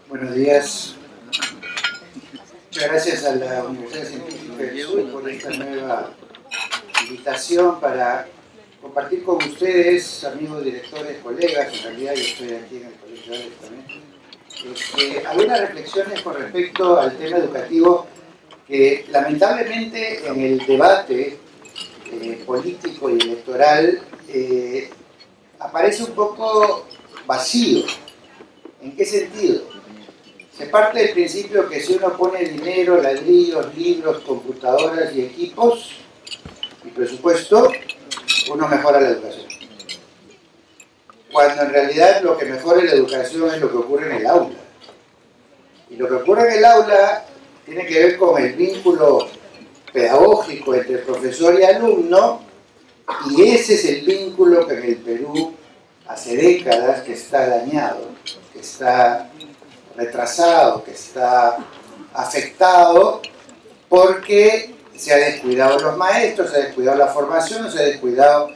Buenos días. Muchas gracias a la Universidad Científica del Sur por esta nueva invitación para compartir con ustedes, amigos directores, colegas, en realidad yo estoy aquí en el Colegio de Alex también, algunas reflexiones con respecto al tema educativo que lamentablemente en el debate político y electoral aparece un poco vacío. ¿En qué sentido? Se parte del principio que si uno pone dinero, ladrillos, libros, computadoras y equipos y presupuesto, uno mejora la educación. Cuando en realidad lo que mejora la educación es lo que ocurre en el aula. Y lo que ocurre en el aula tiene que ver con el vínculo pedagógico entre profesor y alumno, y ese es el vínculo que en el Perú hace décadas que está dañado, que está retrasado, que está afectado porque se ha descuidado los maestros, se ha descuidado la formación, se ha descuidado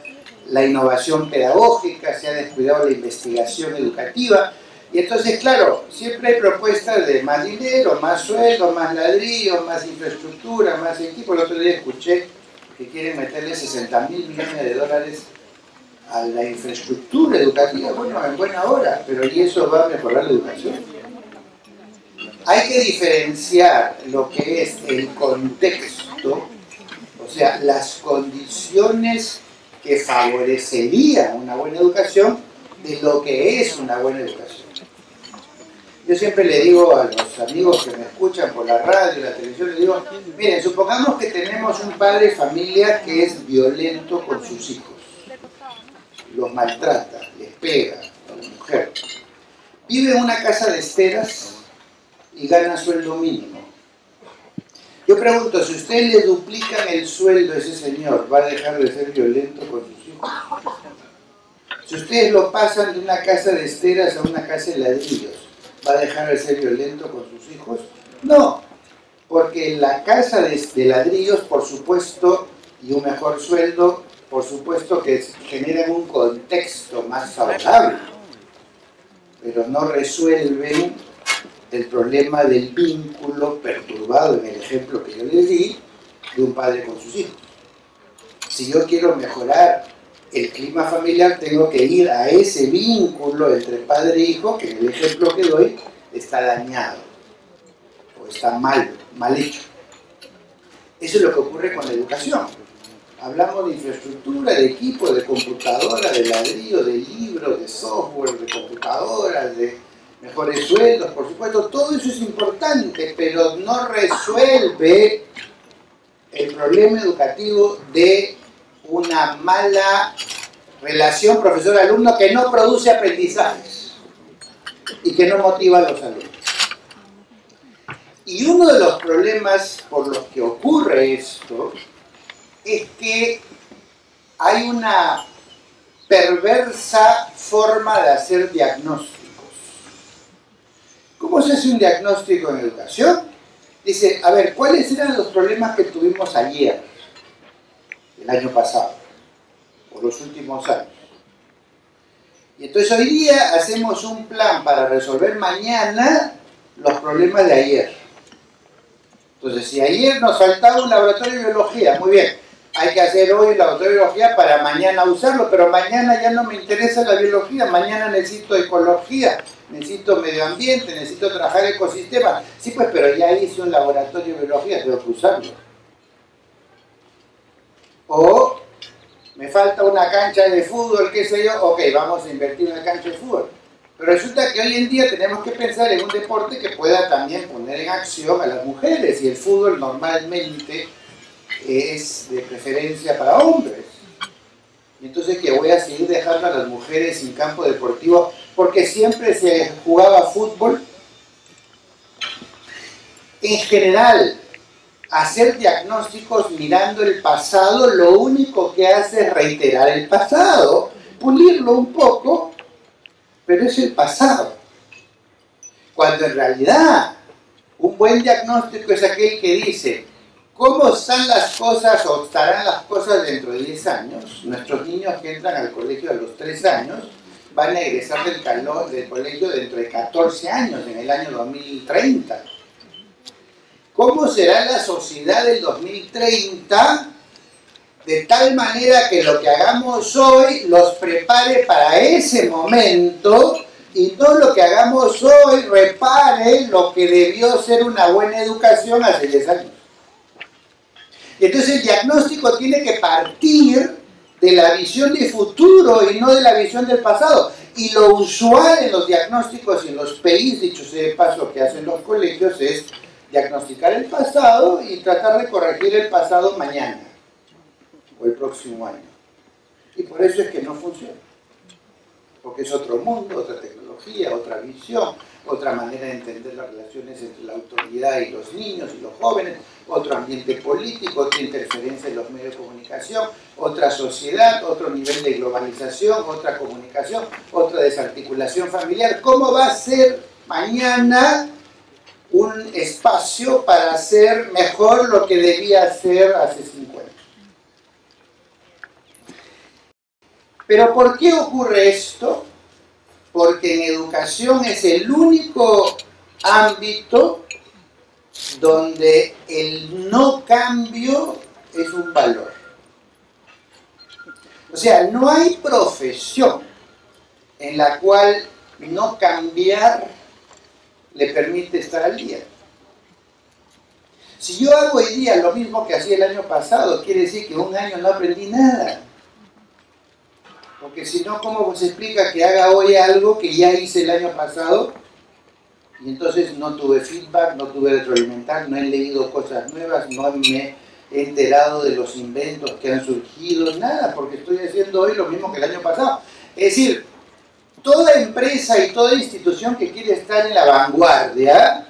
la innovación pedagógica, se ha descuidado la investigación educativa. Y entonces, claro, siempre hay propuestas de más dinero, más sueldo, más ladrillos, más infraestructura, más equipo. El otro día escuché que quieren meterle 60.000 millones de dólares a la infraestructura educativa. Bueno, en buena hora, pero ¿y eso va a mejorar la educación? Hay que diferenciar lo que es el contexto, o sea, las condiciones que favorecerían una buena educación, de lo que es una buena educación. Yo siempre le digo a los amigos que me escuchan por la radio, la televisión, les digo, miren, supongamos que tenemos un padre de familia que es violento con sus hijos, los maltrata, les pega a la mujer, vive en una casa de esteras y gana sueldo mínimo. Yo pregunto, si ustedes le duplican el sueldo a ese señor, ¿va a dejar de ser violento con sus hijos? Si ustedes lo pasan de una casa de esteras a una casa de ladrillos, ¿va a dejar de ser violento con sus hijos? No, porque en la casa de ladrillos, por supuesto, y un mejor sueldo, por supuesto que generan un contexto más favorable, pero no resuelven el problema del vínculo perturbado, en el ejemplo que yo les di, de un padre con sus hijos. Si yo quiero mejorar el clima familiar, tengo que ir a ese vínculo entre padre e hijo, que en el ejemplo que doy está dañado, o está mal hecho. Eso es lo que ocurre con la educación. Hablamos de infraestructura, de equipo, de computadora, de ladrillo, de libros, de software, de computadoras, de mejores sueldos, por supuesto, todo eso es importante, pero no resuelve el problema educativo de una mala relación profesor-alumno que no produce aprendizajes y que no motiva a los alumnos. Y uno de los problemas por los que ocurre esto es que hay una perversa forma de hacer diagnósticos. ¿Cómo se hace un diagnóstico en educación? Dice, a ver, ¿cuáles eran los problemas que tuvimos ayer, el año pasado, o los últimos años? Y entonces hoy día hacemos un plan para resolver mañana los problemas de ayer. Entonces, si ayer nos faltaba un laboratorio de biología, muy bien, hay que hacer hoy el laboratorio de biología para mañana usarlo, pero mañana ya no me interesa la biología, mañana necesito ecología, necesito medio ambiente, necesito trabajar ecosistemas. Sí, pues, pero ya hice un laboratorio de biología, tengo que usarlo. O me falta una cancha de fútbol, qué sé yo, ok, vamos a invertir en una cancha de fútbol. Pero resulta que hoy en día tenemos que pensar en un deporte que pueda también poner en acción a las mujeres, y el fútbol normalmente es de preferencia para hombres. Y entonces que voy a seguir dejando a las mujeres sin campo deportivo porque siempre se jugaba fútbol. En general, hacer diagnósticos mirando el pasado lo único que hace es reiterar el pasado, pulirlo un poco, pero es el pasado. Cuando en realidad un buen diagnóstico es aquel que dice ¿cómo están las cosas o estarán las cosas dentro de 10 años? Nuestros niños que entran al colegio a los 3 años van a egresar del colegio dentro de 14 años, en el año 2030. ¿Cómo será la sociedad del 2030? De tal manera que lo que hagamos hoy los prepare para ese momento y no lo que hagamos hoy repare lo que debió ser una buena educación hace 10 años. Entonces el diagnóstico tiene que partir de la visión de futuro y no de la visión del pasado. Y lo usual en los diagnósticos y en los PIs, dicho sea de paso, que hacen los colegios es diagnosticar el pasado y tratar de corregir el pasado mañana o el próximo año. Y por eso es que no funciona. Porque es otro mundo, otra tecnología, otra visión, otra manera de entender las relaciones entre la autoridad y los niños y los jóvenes, otro ambiente político, otra interferencia en los medios de comunicación, otra sociedad, otro nivel de globalización, otra comunicación, otra desarticulación familiar. ¿Cómo va a ser mañana un espacio para hacer mejor lo que debía hacer hace 5 años? ¿Pero por qué ocurre esto? Porque en educación es el único ámbito donde el no cambio es un valor. O sea, no hay profesión en la cual no cambiar le permite estar al día. Si yo hago hoy día lo mismo que hacía el año pasado, quiere decir que un año no aprendí nada. Porque si no, ¿cómo se explica que haga hoy algo que ya hice el año pasado? Y entonces no tuve feedback, no tuve retroalimentar, no he leído cosas nuevas, no me he enterado de los inventos que han surgido, nada, porque estoy haciendo hoy lo mismo que el año pasado. Es decir, toda empresa y toda institución que quiere estar en la vanguardia,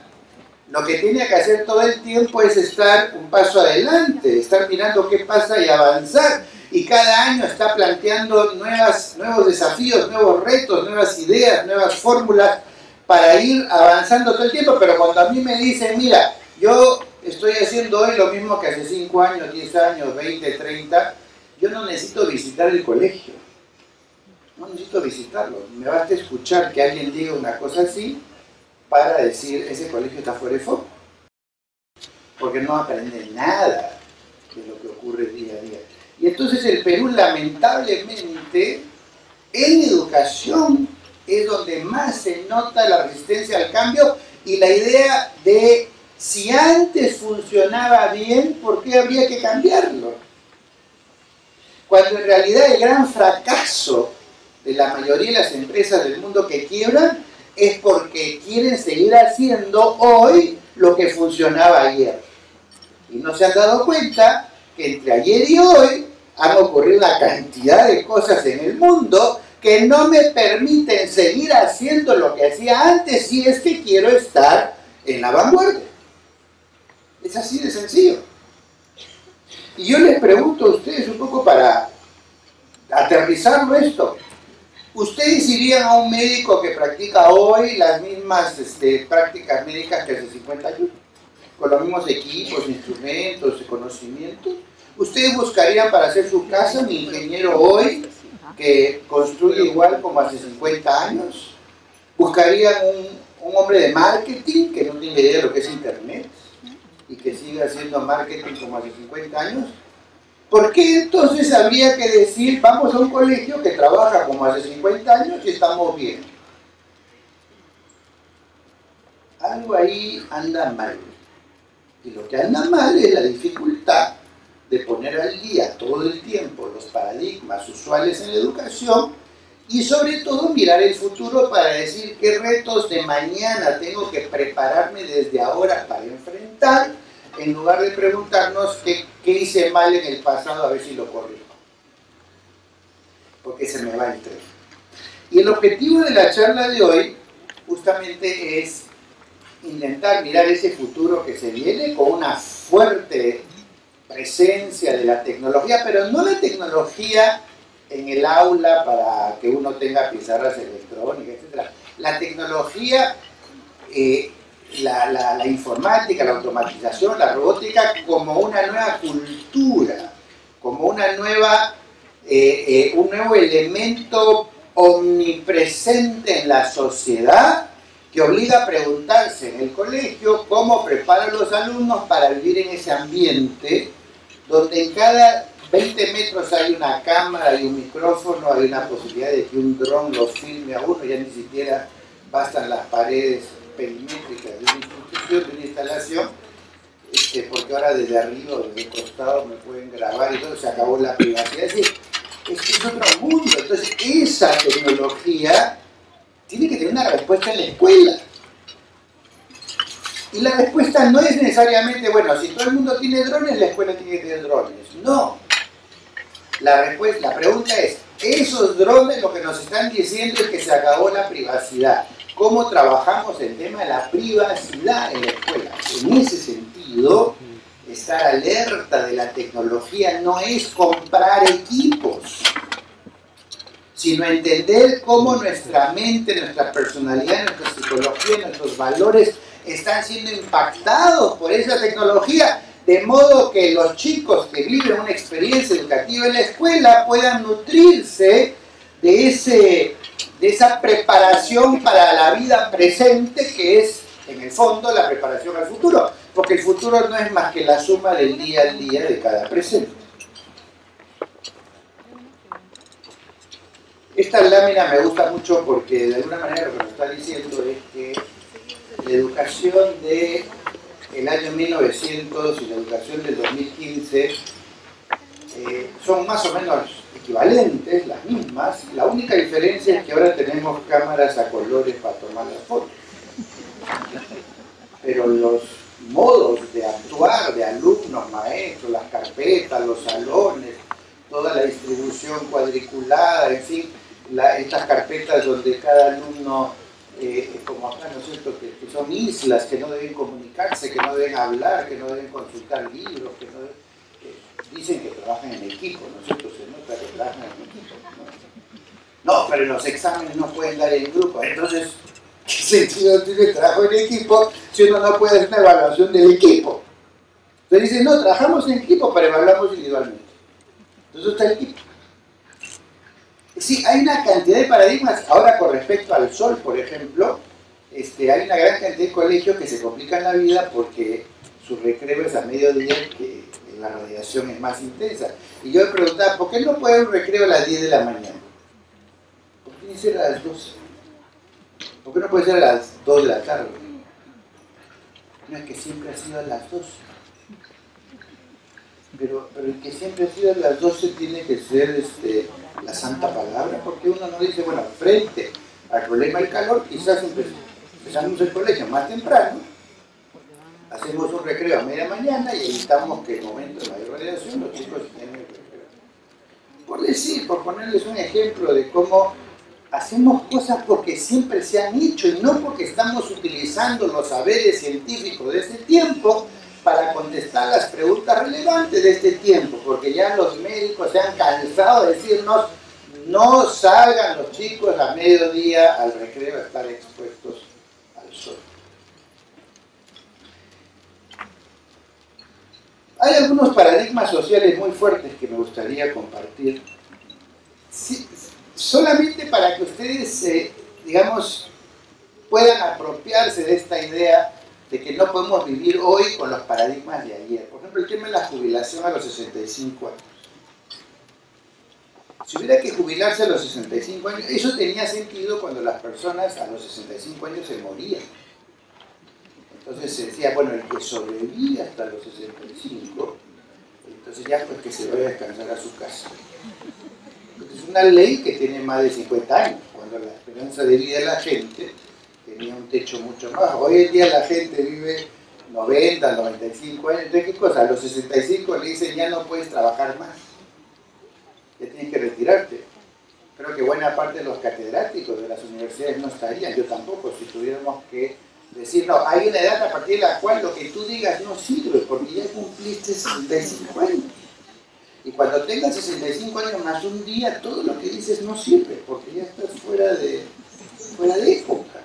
lo que tiene que hacer todo el tiempo es estar un paso adelante, estar mirando qué pasa y avanzar. Y cada año está planteando nuevos desafíos, nuevos retos, nuevas ideas, nuevas fórmulas para ir avanzando todo el tiempo. Pero cuando a mí me dicen, mira, yo estoy haciendo hoy lo mismo que hace 5 años, 10 años, 20, 30, yo no necesito visitar el colegio. No necesito visitarlo. Me basta escuchar que alguien diga una cosa así para decir, ese colegio está fuera de foco. Porque no aprende nada de lo que ocurre día a día. Y entonces el Perú, lamentablemente, en educación es donde más se nota la resistencia al cambio y la idea de si antes funcionaba bien, ¿por qué habría que cambiarlo? Cuando en realidad el gran fracaso de la mayoría de las empresas del mundo que quiebran es porque quieren seguir haciendo hoy lo que funcionaba ayer. Y no se han dado cuenta que entre ayer y hoy han ocurrido una cantidad de cosas en el mundo que no me permiten seguir haciendo lo que hacía antes si es que quiero estar en la vanguardia. Es así de sencillo. Y yo les pregunto a ustedes un poco para aterrizarlo esto. ¿Ustedes irían a un médico que practica hoy las mismas prácticas médicas que hace 50 años? Con los mismos equipos, instrumentos, conocimientos. ¿Ustedes buscarían para hacer su casa un ingeniero hoy que construye igual como hace 50 años? ¿Buscarían un hombre de marketing que no tiene idea de lo que es internet y que siga haciendo marketing como hace 50 años? ¿Por qué entonces habría que decir vamos a un colegio que trabaja como hace 50 años y estamos bien? Algo ahí anda mal. Y lo que anda mal es la dificultad de poner al día todo el tiempo los paradigmas usuales en la educación y sobre todo mirar el futuro para decir qué retos de mañana tengo que prepararme desde ahora para enfrentar, en lugar de preguntarnos qué hice mal en el pasado a ver si lo corrijo. Porque se me va el tren. Y el objetivo de la charla de hoy justamente es intentar mirar ese futuro que se viene con una fuerte presencia de la tecnología, pero no la tecnología en el aula para que uno tenga pizarras electrónicas, etc. La tecnología, la informática, la automatización, la robótica como una nueva cultura, como una nueva, un nuevo elemento omnipresente en la sociedad que obliga a preguntarse en el colegio cómo preparan los alumnos para vivir en ese ambiente donde en cada 20 metros hay una cámara, hay un micrófono, hay una posibilidad de que un dron lo filme a uno, ya ni siquiera bastan las paredes perimétricas de una institución, de una instalación, porque ahora desde arriba o desde el costado me pueden grabar y todo, se acabó la privacidad. Es decir, es otro mundo. Entonces, esa tecnología tiene que tener una respuesta en la escuela. Y la respuesta no es necesariamente, bueno, si todo el mundo tiene drones, la escuela tiene que tener drones. No. La pregunta es, esos drones lo que nos están diciendo es que se acabó la privacidad. ¿Cómo trabajamos el tema de la privacidad en la escuela? En ese sentido, estar alerta de la tecnología no es comprar equipos, sino entender cómo nuestra mente, nuestra personalidad, nuestra psicología, nuestros valores están siendo impactados por esa tecnología, de modo que los chicos que viven una experiencia educativa en la escuela puedan nutrirse de esa preparación para la vida presente, que es, en el fondo, la preparación al futuro. Porque el futuro no es más que la suma del día al día de cada presente. Esta lámina me gusta mucho porque de alguna manera lo que nos está diciendo es que la educación del año 1900 y la educación del 2015 son más o menos equivalentes, las mismas. La única diferencia es que ahora tenemos cámaras a colores para tomar las fotos. Pero los modos de actuar de alumnos, maestros, las carpetas, los salones, toda la distribución cuadriculada, en fin, estas carpetas donde cada alumno, como acá, ¿no es cierto?, que son islas, que no deben comunicarse, que no deben hablar, que no deben consultar libros, que no deben, dicen que trabajan en equipo, ¿no es cierto?, se nota que trabajan en equipo, ¿no? No, pero los exámenes no pueden dar en grupo, entonces, ¿qué sentido tiene el trabajo en equipo si uno no puede hacer una evaluación del equipo? Entonces dicen, no, trabajamos en equipo, pero evaluamos individualmente. Entonces está el equipo. Sí, hay una cantidad de paradigmas. Ahora, con respecto al sol, por ejemplo, hay una gran cantidad de colegios que se complican la vida porque su recreo es a mediodía, que la radiación es más intensa. Y yo me preguntaba, ¿por qué no puede haber un recreo a las 10 de la mañana? ¿Por qué tiene que ser a las 12? ¿Por qué no puede ser a las 2 de la tarde? No, es que siempre ha sido a las 2. Pero el que siempre ha sido a las 12 tiene que ser la santa palabra, porque uno no dice, bueno, frente al problema del calor, quizás empezamos el colegio más temprano, hacemos un recreo a media mañana y evitamos que en el momento de mayor radiación los chicos tengan el recreo. Por ponerles un ejemplo de cómo hacemos cosas porque siempre se han hecho y no porque estamos utilizando los saberes científicos de este tiempo para contestar las preguntas relevantes de este tiempo, porque ya los médicos se han cansado de decirnos, no salgan los chicos a mediodía al recreo a estar expuestos al sol. Hay algunos paradigmas sociales muy fuertes que me gustaría compartir, sí, solamente para que ustedes, digamos, puedan apropiarse de esta idea de que no podemos vivir hoy con los paradigmas de ayer. Por ejemplo, el tema de la jubilación a los 65 años. Si hubiera que jubilarse a los 65 años, eso tenía sentido cuando las personas a los 65 años se morían. Entonces se decía, bueno, el que sobrevive hasta los 65, entonces ya pues que se vaya a descansar a su casa. Es una ley que tiene más de 50 años, cuando la esperanza de vida de la gente tenía un techo mucho más. Hoy en día la gente vive 90, 95 años. Entonces, ¿qué cosa? A los 65 le dicen, ya no puedes trabajar más. Ya tienes que retirarte. Creo que buena parte de los catedráticos de las universidades no estarían. Yo tampoco, si tuviéramos que decir, no, hay una edad a partir de la cual lo que tú digas no sirve, porque ya cumpliste 65 años. Y cuando tengas 65 años más un día, todo lo que dices no sirve, porque ya estás fuera de época.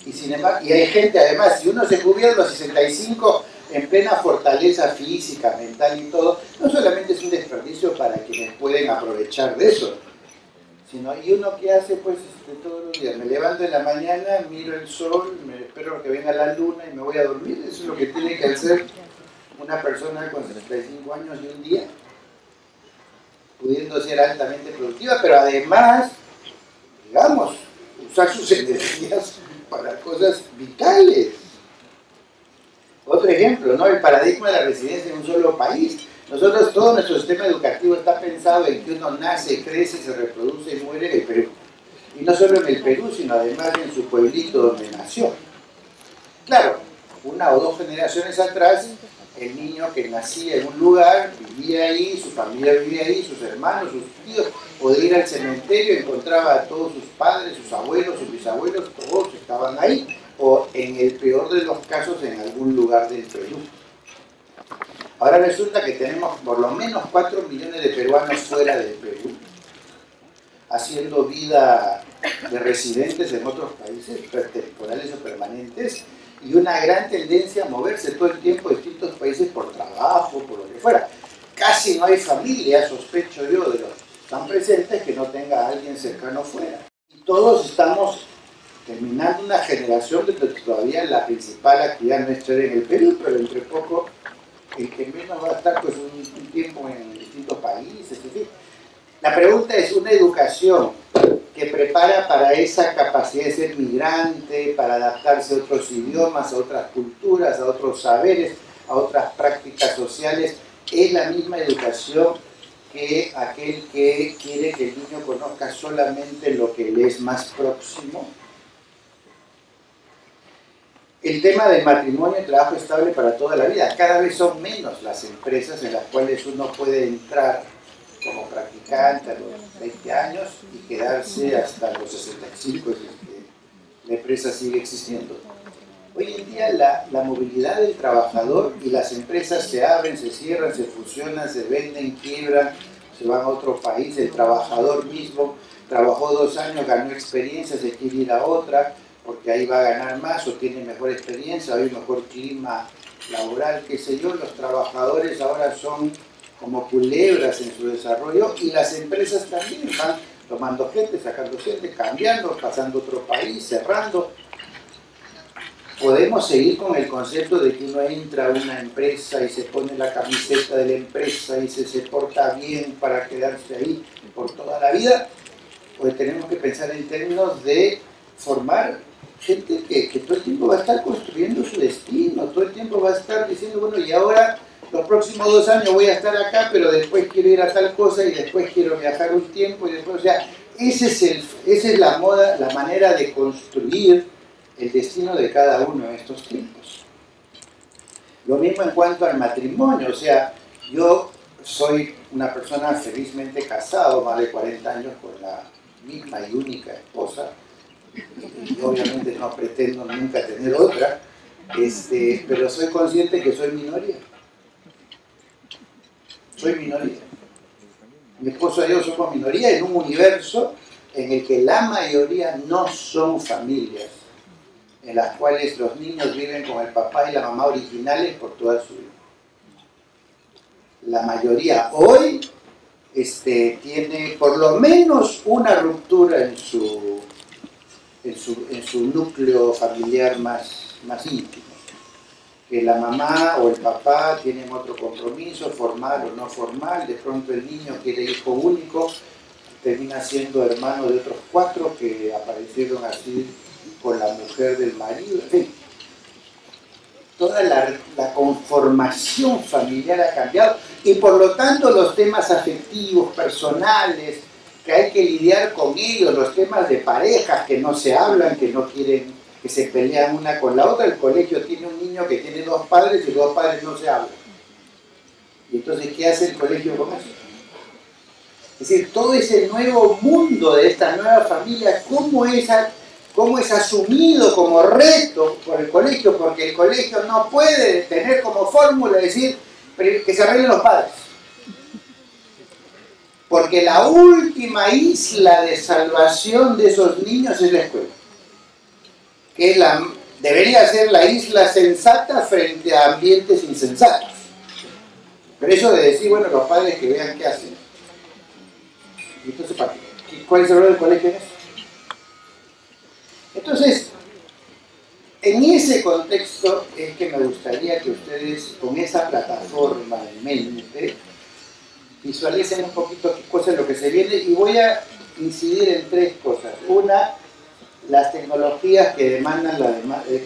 Y sin embargo, y hay gente, además, si uno se jubila a los 65 en plena fortaleza física, mental y todo, no solamente es un desperdicio para quienes pueden aprovechar de eso, sino, y uno que hace pues todos los días, me levanto en la mañana, miro el sol, me espero que venga la luna y me voy a dormir. Eso es lo que tiene que hacer una persona con 65 años y un día, pudiendo ser altamente productiva, pero además, digamos, usar sus energías para cosas vitales. Otro ejemplo, ¿no? El paradigma de la residencia en un solo país. Nosotros, todo nuestro sistema educativo está pensado en que uno nace, crece, se reproduce y muere en el Perú. Y no solo en el Perú, sino además en su pueblito donde nació. Claro, una o dos generaciones atrás, el niño que nacía en un lugar, vivía ahí, su familia vivía ahí, sus hermanos, sus tíos, podía ir al cementerio, encontraba a todos sus padres, sus abuelos, sus bisabuelos, todos estaban ahí, o en el peor de los casos en algún lugar del Perú. Ahora resulta que tenemos por lo menos 4 millones de peruanos fuera del Perú, haciendo vida de residentes en otros países, temporales o permanentes, y una gran tendencia a moverse todo el tiempo a distintos países por trabajo, por lo que fuera. Casi no hay familia, sospecho yo, de los que están presentes, que no tenga a alguien cercano fuera. Y todos estamos terminando una generación de que todavía la principal actividad no es en el Perú, pero entre poco el que menos va a estar pues un tiempo en distintos países, en fin. La pregunta es, ¿una educación que prepara para esa capacidad de ser migrante, para adaptarse a otros idiomas, a otras culturas, a otros saberes, a otras prácticas sociales, es la misma educación que aquel que quiere que el niño conozca solamente lo que le es más próximo? El tema del matrimonio y trabajo estable para toda la vida. Cada vez son menos las empresas en las cuales uno puede entrar como practicante a los 20 años y quedarse hasta los 65, es que la empresa sigue existiendo. Hoy en día la movilidad del trabajador y las empresas se abren, se cierran, se fusionan, se venden, quiebran, se van a otro país. El trabajador mismo trabajó 2 años, ganó experiencia, se quiere ir a otra porque ahí va a ganar más o tiene mejor experiencia, hay mejor clima laboral, qué sé yo. Los trabajadores ahora son como culebras en su desarrollo y las empresas también van tomando gente, sacando gente, cambiando, pasando a otro país, cerrando. Podemos seguir con el concepto de que uno entra a una empresa y se pone la camiseta de la empresa y se porta bien para quedarse ahí por toda la vida, pues tenemos que pensar en términos de formar gente que todo el tiempo va a estar construyendo su destino, todo el tiempo va a estar diciendo, bueno, y ahora los próximos 2 años voy a estar acá, pero después quiero ir a tal cosa y después quiero viajar un tiempo y después, o sea, esa es la moda, la manera de construir el destino de cada uno en estos tiempos. Lo mismo en cuanto al matrimonio, o sea, yo soy una persona felizmente casado, más de 40 años con la misma y única esposa, y obviamente no pretendo nunca tener otra, pero soy consciente que soy minoría. Soy minoría. Mi esposo y yo somos minoría en un universo en el que la mayoría no son familias, en las cuales los niños viven con el papá y la mamá originales por toda su vida. La mayoría hoy tiene por lo menos una ruptura en su núcleo familiar más íntimo. Que la mamá o el papá tienen otro compromiso, formal o no formal, de pronto el niño quiere hijo único, termina siendo hermano de otros 4 que aparecieron así con la mujer del marido, en fin. Toda la conformación familiar ha cambiado y por lo tanto los temas afectivos, personales, que hay que lidiar con ellos, los temas de parejas que no se hablan, que no quieren, que se pelean una con la otra. El colegio tiene un niño que tiene 2 padres y 2 padres no se hablan. Y entonces, ¿qué hace el colegio con eso? Es decir, todo ese nuevo mundo de esta nueva familia, ¿cómo es asumido como reto por el colegio? Porque el colegio no puede tener como fórmula decir que se arreglen los padres. Porque la última isla de salvación de esos niños es la escuela. Que debería ser la isla sensata frente a ambientes insensatos. Pero eso de decir, bueno, los padres que vean qué hacen. Y entonces, ¿Cuál es el rol del colegio en eso? Entonces, en ese contexto es que me gustaría que ustedes, con esa plataforma en mente, visualicen un poquito qué cosa es lo que se viene, y voy a incidir en tres cosas. Una, las tecnologías que demandan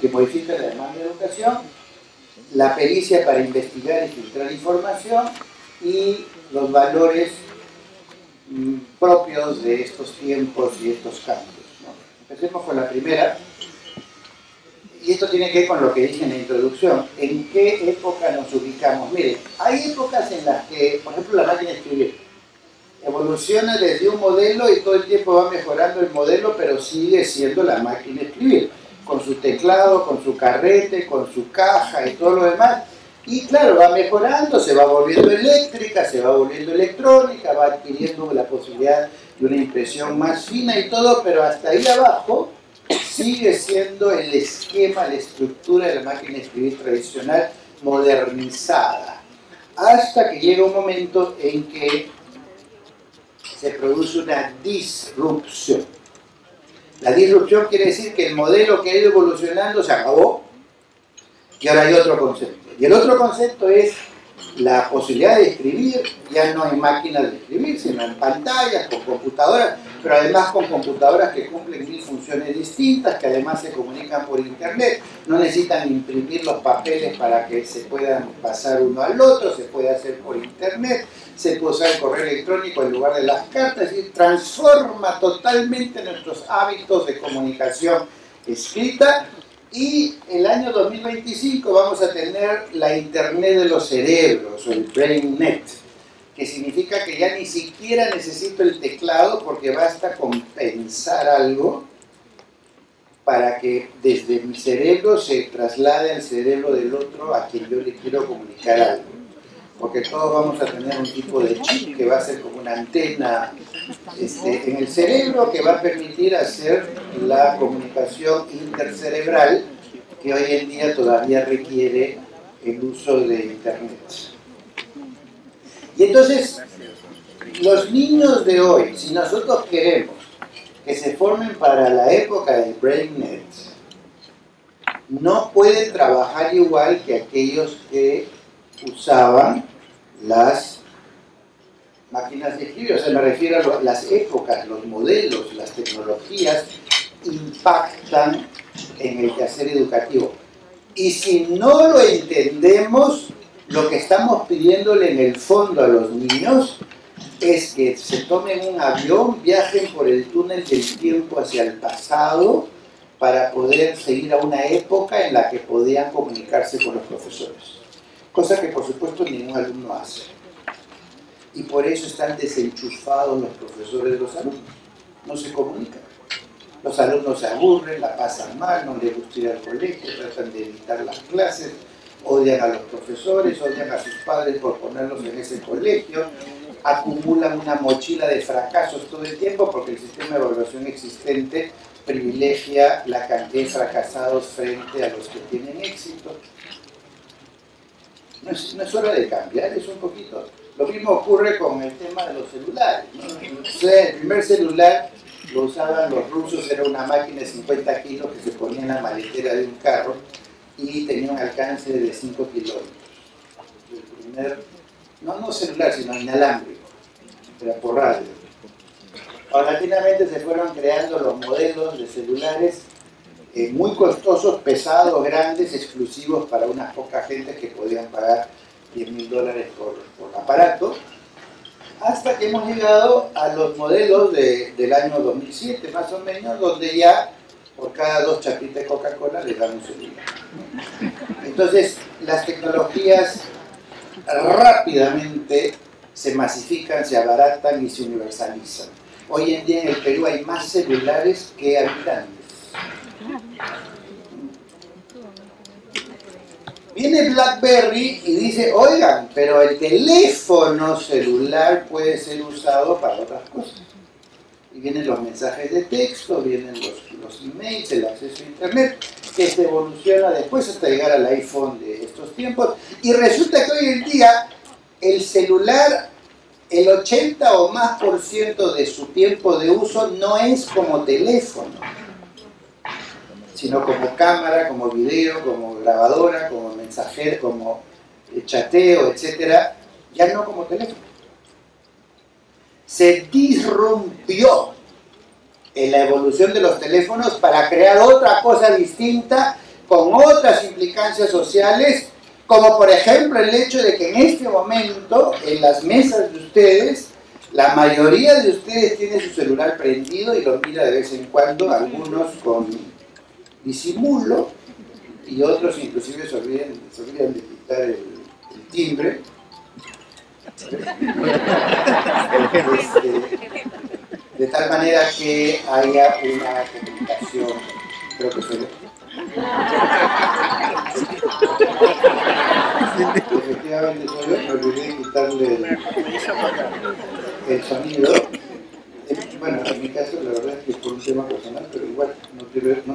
que modifican la demanda de educación, la pericia para investigar y filtrar información, y los valores propios de estos tiempos y estos cambios, ¿no? Empecemos con la primera, y esto tiene que ver con lo que dije en la introducción. ¿En qué época nos ubicamos? Miren, hay épocas en las que, por ejemplo, la máquina de escribir evoluciona desde un modelo y todo el tiempo va mejorando el modelo, pero sigue siendo la máquina de escribir, con su teclado, con su carrete, con su caja y todo lo demás. Y claro, va mejorando, se va volviendo eléctrica, se va volviendo electrónica, va adquiriendo la posibilidad de una impresión más fina y todo, pero hasta ahí abajo sigue siendo el esquema, la estructura de la máquina de escribir tradicional modernizada. Hasta que llega un momento en que se produce una disrupción. La disrupción quiere decir que el modelo que ha ido evolucionando se acabó y ahora hay otro concepto. Y el otro concepto es la posibilidad de escribir, ya no en máquinas de escribir, sino en pantallas, con computadoras, pero además con computadoras que cumplen 1000 funciones distintas, que además se comunican por internet, no necesitan imprimir los papeles para que se puedan pasar uno al otro, se puede hacer por internet, se puede usar el correo electrónico en lugar de las cartas, es decir, transforma totalmente nuestros hábitos de comunicación escrita. Y el año 2025 vamos a tener la Internet de los cerebros, o el BrainNet, que significa que ya ni siquiera necesito el teclado, porque basta con pensar algo para que desde mi cerebro se traslade al cerebro del otro a quien yo le quiero comunicar algo. Porque todos vamos a tener un tipo de chip que va a ser como una antena en el cerebro, que va a permitir hacer la comunicación intercerebral que hoy en día todavía requiere el uso de internet. Y entonces, los niños de hoy, si nosotros queremos que se formen para la época del BrainNet, no pueden trabajar igual que aquellos que usaban las máquinas de escribir. O sea, me refiero a las épocas, los modelos, las tecnologías impactan en el quehacer educativo. Y si no lo entendemos, lo que estamos pidiéndole en el fondo a los niños es que se tomen un avión, viajen por el túnel del tiempo hacia el pasado para poder seguir a una época en la que podían comunicarse con los profesores. Cosa que por supuesto ningún alumno hace. Y por eso están desenchufados los profesores de los alumnos. No se comunican. Los alumnos se aburren, la pasan mal, no les gusta ir al colegio, tratan de evitar las clases, odian a los profesores, odian a sus padres por ponerlos en ese colegio, acumulan una mochila de fracasos todo el tiempo porque el sistema de evaluación existente privilegia la cantidad de fracasados frente a los que tienen éxito. No es hora de cambiar, es un poquito. Lo mismo ocurre con el tema de los celulares, ¿no? El primer celular lo usaban los rusos, era una máquina de 50 kilos que se ponía en la maletera de un carro y tenía un alcance de 5 kilómetros. El primer, no celular, sino inalámbrico, era por radio. Paulatinamente se fueron creando los modelos de celulares muy costosos, pesados, grandes, exclusivos para unas pocas gentes que podían pagar $10.000 por aparato, hasta que hemos llegado a los modelos del año 2007, más o menos, donde ya por cada 2 chapitas de Coca-Cola les dan un celular. Entonces, las tecnologías rápidamente se masifican, se abaratan y se universalizan. Hoy en día en el Perú hay más celulares que habitantes. Viene BlackBerry y dice, oigan, pero el teléfono celular puede ser usado para otras cosas. Y vienen los mensajes de texto, vienen los emails, el acceso a internet, que se evoluciona después hasta llegar al iPhone de estos tiempos. Y resulta que hoy en día el celular el 80 o más por ciento de su tiempo de uso no es como teléfono, sino como cámara, como video, como grabadora, como mensajero, como chateo, etc. Ya no como teléfono. Se disrumpió en la evolución de los teléfonos para crear otra cosa distinta, con otras implicancias sociales, como por ejemplo el hecho de que en este momento, en las mesas de ustedes, la mayoría de ustedes tiene su celular prendido y lo mira de vez en cuando, algunos con disimulo, y otros inclusive se olvidan de quitar el timbre. De tal manera que haya una comunicación, creo que soy efectivamente soy yo, me olvidé de quitarle el sonido. Bueno, en mi caso la verdad es que es por un tema personal, pero igual no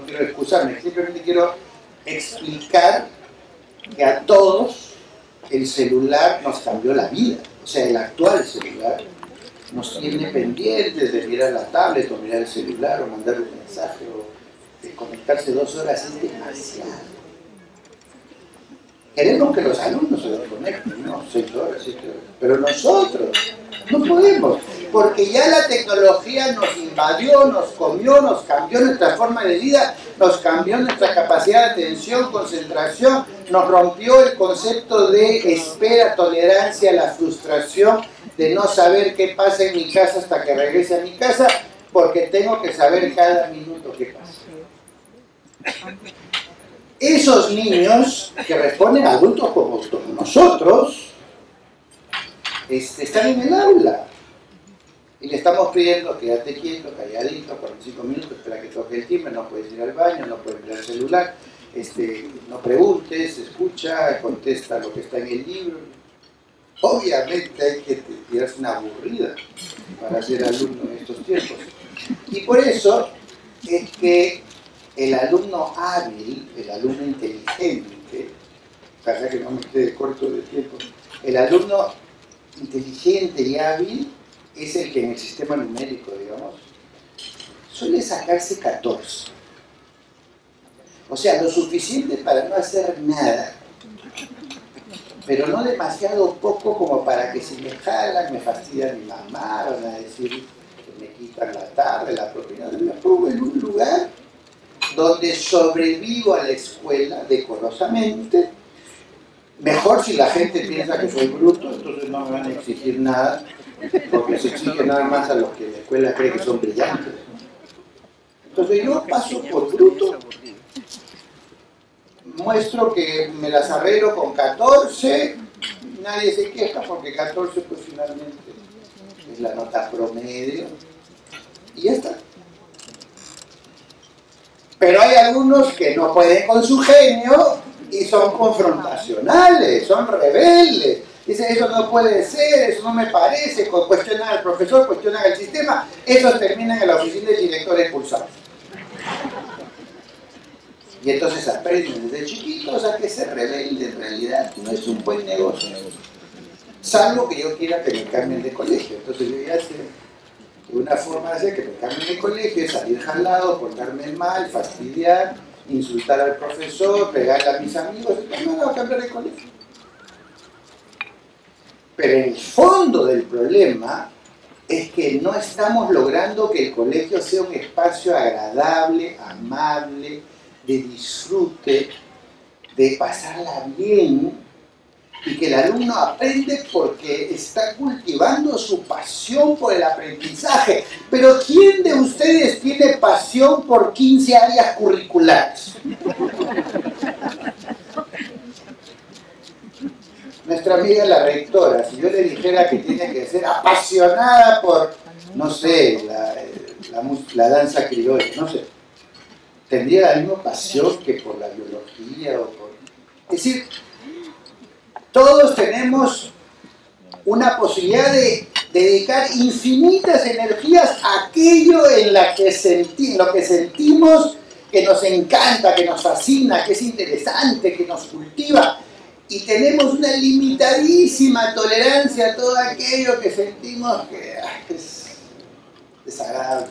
quiero excusarme, simplemente quiero explicar que a todos el celular nos cambió la vida. O sea, el actual celular nos tiene pendientes de mirar la tablet o mirar el celular o mandar un mensaje o de conectarse 2 horas, es demasiado. Queremos que los alumnos se desconecten, ¿no? 6 horas, 7 horas. Pero nosotros no podemos, porque ya la tecnología nos invadió, nos comió, nos cambió nuestra forma de vida, nos cambió nuestra capacidad de atención, concentración, nos rompió el concepto de espera, tolerancia a la frustración, de no saber qué pasa en mi casa hasta que regrese a mi casa, porque tengo que saber cada minuto qué pasa. Esos niños que responden a adultos como nosotros, están en el aula y le estamos pidiendo quédate quieto, calladito, 45 minutos, espera que toque el timbre, no puedes ir al baño, no puedes mirar el celular, no preguntes, escucha, contesta lo que está en el libro. Obviamente hay que tirarse una aburrida para ser alumno en estos tiempos. Y por eso es que el alumno hábil, el alumno inteligente, para que no me quede corto de tiempo, el alumno inteligente y hábil es el que en el sistema numérico, digamos, suele sacarse 14. O sea, lo suficiente para no hacer nada, pero no demasiado poco como para que si me jalan, me fastidian mi mamá, van a decir que me quitan la tarde, la propina. Me pongo en un lugar donde sobrevivo a la escuela decorosamente. Mejor si la gente piensa que soy bruto, entonces no me van a exigir nada, porque se exige nada más a los que la escuela cree que son brillantes. Entonces yo paso por bruto, muestro que me las arreglo con 14, nadie se queja porque 14 pues finalmente es la nota promedio, y ya está. Pero hay algunos que no pueden con su genio y son confrontacionales, son rebeldes. Dicen, eso no puede ser, eso no me parece, cuestionan al profesor, cuestionan al sistema, esos terminan en la oficina del director expulsados. Y entonces aprenden desde chiquitos a que ser rebelde en realidad no es un buen negocio. Salvo que yo quiera que me cambien de colegio. Entonces yo ya sé que una forma de hacer que me cambien de colegio es salir jalado, portarme mal, fastidiar, insultar al profesor, pegarle a mis amigos, entonces no me voy a cambiar de colegio. Pero el fondo del problema es que no estamos logrando que el colegio sea un espacio agradable, amable, de disfrute, de pasarla bien, y que el alumno aprende porque está cultivando su pasión por el aprendizaje. Pero ¿quién de ustedes tiene pasión por 15 áreas curriculares? Nuestra amiga la rectora, si yo le dijera que tiene que ser apasionada por, no sé, la danza criolla, no sé, tendría la misma pasión que por la biología o por... Es decir, todos tenemos una posibilidad de dedicar infinitas energías a aquello en lo que sentimos que nos encanta, que nos fascina, que es interesante, que nos cultiva. y tenemos una limitadísima tolerancia a todo aquello que sentimos que es desagradable.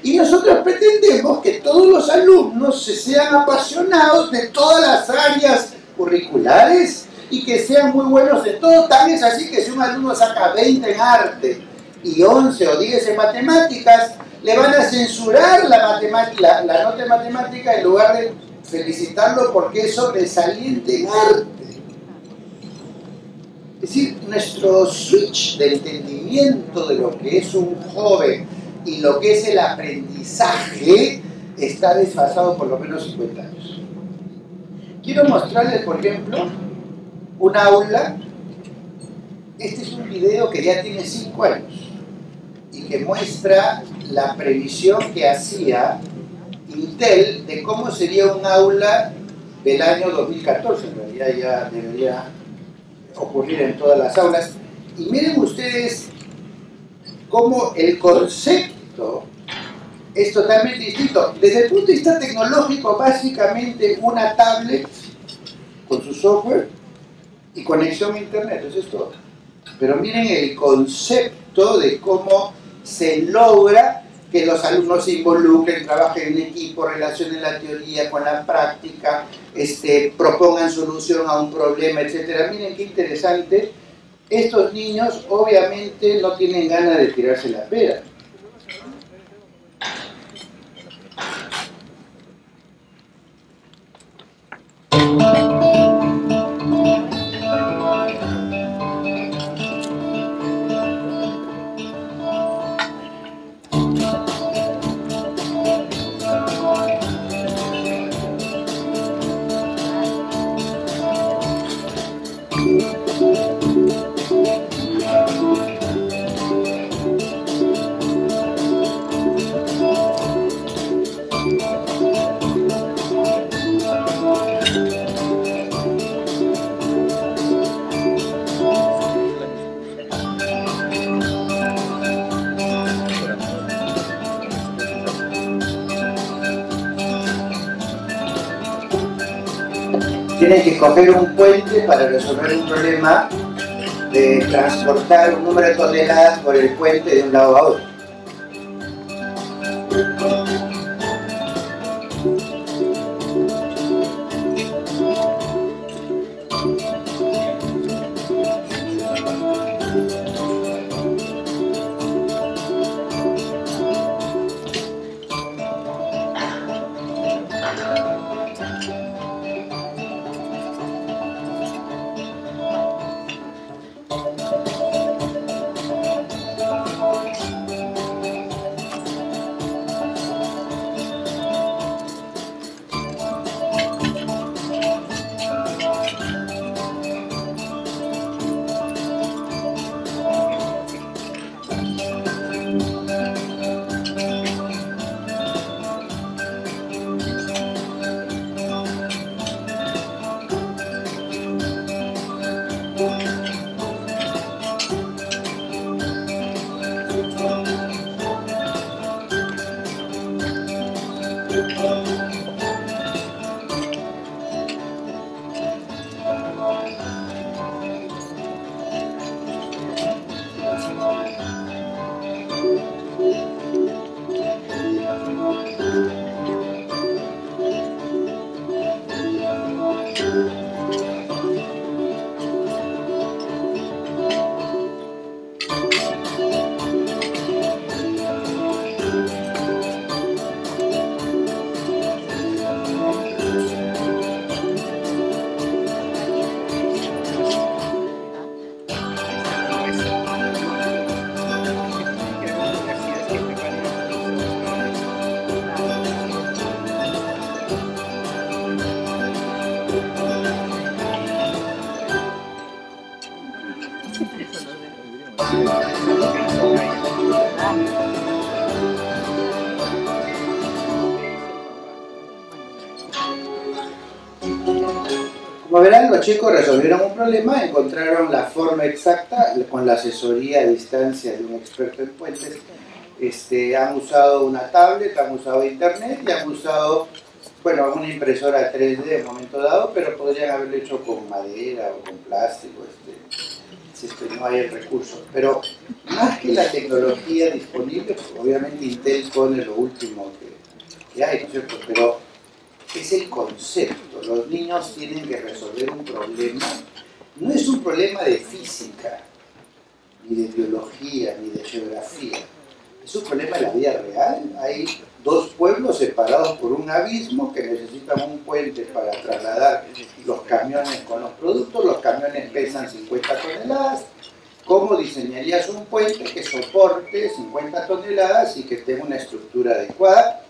Y nosotros pretendemos que todos los alumnos sean apasionados de todas las áreas curriculares y que sean muy buenos en todo. Tan es así que si un alumno saca 20 en arte y 11 o 10 en matemáticas, le van a censurar la nota de matemática en lugar de felicitarlo porque es sobresaliente en arte. Es decir, nuestro switch de entendimiento de lo que es un joven y lo que es el aprendizaje está desfasado por lo menos 50 años. Quiero mostrarles, por ejemplo, un aula. Este es un video que ya tiene 5 años y que muestra la previsión que hacía Intel de cómo sería un aula del año 2014. En realidad ya debería ocurrir en todas las aulas. Y miren ustedes cómo el concepto es totalmente distinto. Desde el punto de vista tecnológico, básicamente una tablet con su software y conexión a internet, eso es todo. Pero miren el concepto de cómo se logra que los alumnos se involucren, trabajen en equipo, relacionen la teoría con la práctica, propongan solución a un problema, etc. Miren qué interesante. Estos niños obviamente no tienen ganas de tirarse la pera. Tienen que coger un puente para resolver un problema de transportar un número de toneladas por el puente de un lado a otro. Como verán, los chicos resolvieron un problema, encontraron la forma exacta con la asesoría a distancia de un experto en puentes. Han usado una tablet, han usado internet y han usado bueno, una impresora 3D en un momento dado, pero podrían haberlo hecho con madera o con plástico, si es que no hay el recurso. Pero más que la tecnología disponible, obviamente Intel pone lo último que hay, ¿no es cierto? Pero es el concepto. Los niños tienen que resolver un problema. No es un problema de física, ni de biología, ni de geografía. Es un problema de la vida real. Hay dos pueblos separados por un abismo que necesitan un puente para trasladar los camiones con los productos. Los camiones pesan 50 toneladas. ¿Cómo diseñarías un puente que soporte 50 toneladas y que tenga una estructura adecuada?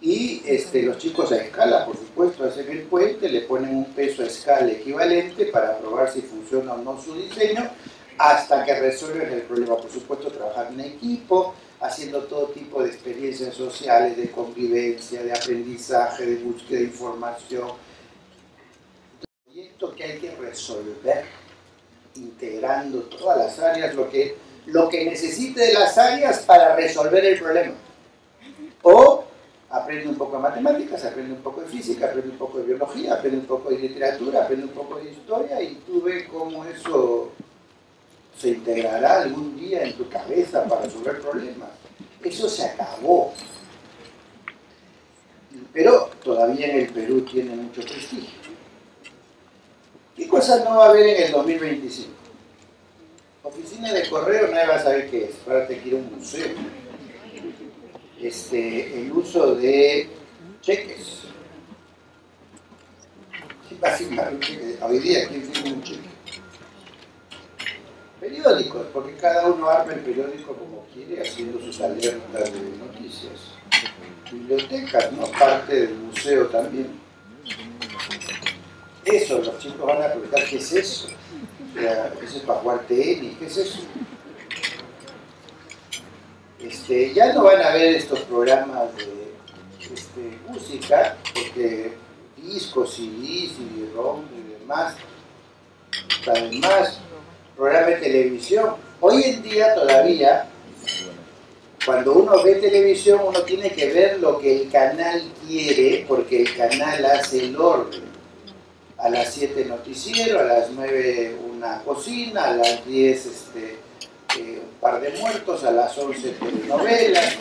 Y los chicos a escala, por supuesto, hacen el puente, le ponen un peso a escala equivalente para probar si funciona o no su diseño, hasta que resuelven el problema. Por supuesto, trabajar en equipo, haciendo todo tipo de experiencias sociales, de convivencia, de aprendizaje, de búsqueda de información. Un proyecto que hay que resolver, integrando todas las áreas, lo que necesite de las áreas para resolver el problema. O aprende un poco de matemáticas, aprende un poco de física, aprende un poco de biología, aprende un poco de literatura, aprende un poco de historia, y tú ves cómo eso se integrará algún día en tu cabeza para resolver problemas. Eso se acabó. Pero todavía en el Perú tiene mucho prestigio. ¿Qué cosas no va a haber en el 2025? Oficina de correo, nadie va a saber qué es. Ahora te quiero un museo. El uso de cheques. ¿Quién va a firmar un cheque? Hoy día, ¿quién firma un cheque? Periódicos, porque cada uno arma el periódico como quiere, haciendo sus alertas de noticias. Bibliotecas, ¿no? Parte del museo también. Eso, los chicos van a preguntar, ¿qué es eso? O sea, ¿eso es para jugar tenis? ¿Qué es eso? Ya no van a ver estos programas de música, porque discos, CDs, CD-ROM y demás, además, programa de televisión. Hoy en día todavía, cuando uno ve televisión, uno tiene que ver lo que el canal quiere, porque el canal hace el orden. A las 7 noticiero, a las 9 una cocina, a las 10 un par de muertos, a las 11 telenovelas,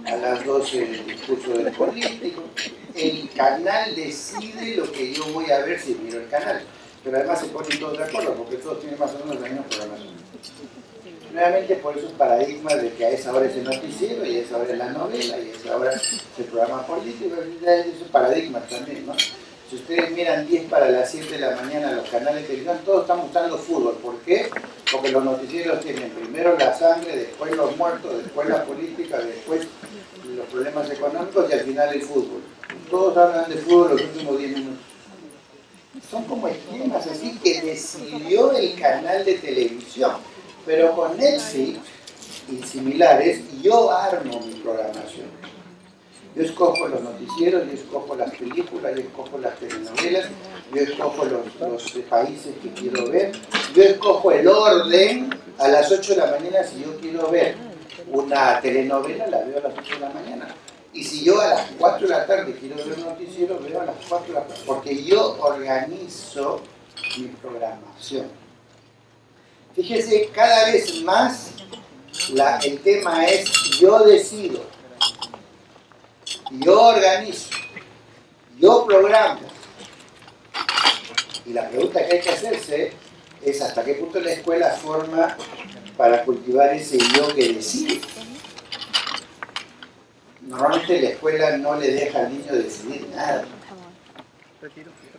a las 12 el discurso del político. El canal decide lo que yo voy a ver si miro el canal. Pero además se ponen todos de acuerdo, porque todos tienen más o menos la misma programación. Nuevamente por esos paradigmas de que a esa hora es el noticiero, y a esa hora es la novela, y a esa hora es el programa político, esos paradigmas también, ¿no? Si ustedes miran 10 para las 7 de la mañana los canales de televisión, todos están mostrando fútbol. ¿Por qué? Porque los noticieros tienen primero la sangre, después los muertos, después la política, después los problemas económicos y al final el fútbol. Todos hablan de fútbol los últimos 10 minutos. Son como esquemas así que decidió el canal de televisión. Pero con Netflix y similares, yo armo mi programación. Yo escojo los noticieros, yo escojo las películas, yo escojo las telenovelas, yo escojo los países que quiero ver, yo escojo el orden a las 8 de la mañana. Si yo quiero ver una telenovela, la veo a las 8 de la mañana. Y si yo a las 4 de la tarde quiero ver un noticiero, veo a las 4 de la tarde, porque yo organizo mi programación. Fíjese, cada vez más el tema es yo decido, yo organizo, yo programo. Y la pregunta que hay que hacerse es hasta qué punto la escuela forma para cultivar ese yo que decide. Normalmente la escuela no le deja al niño decidir nada.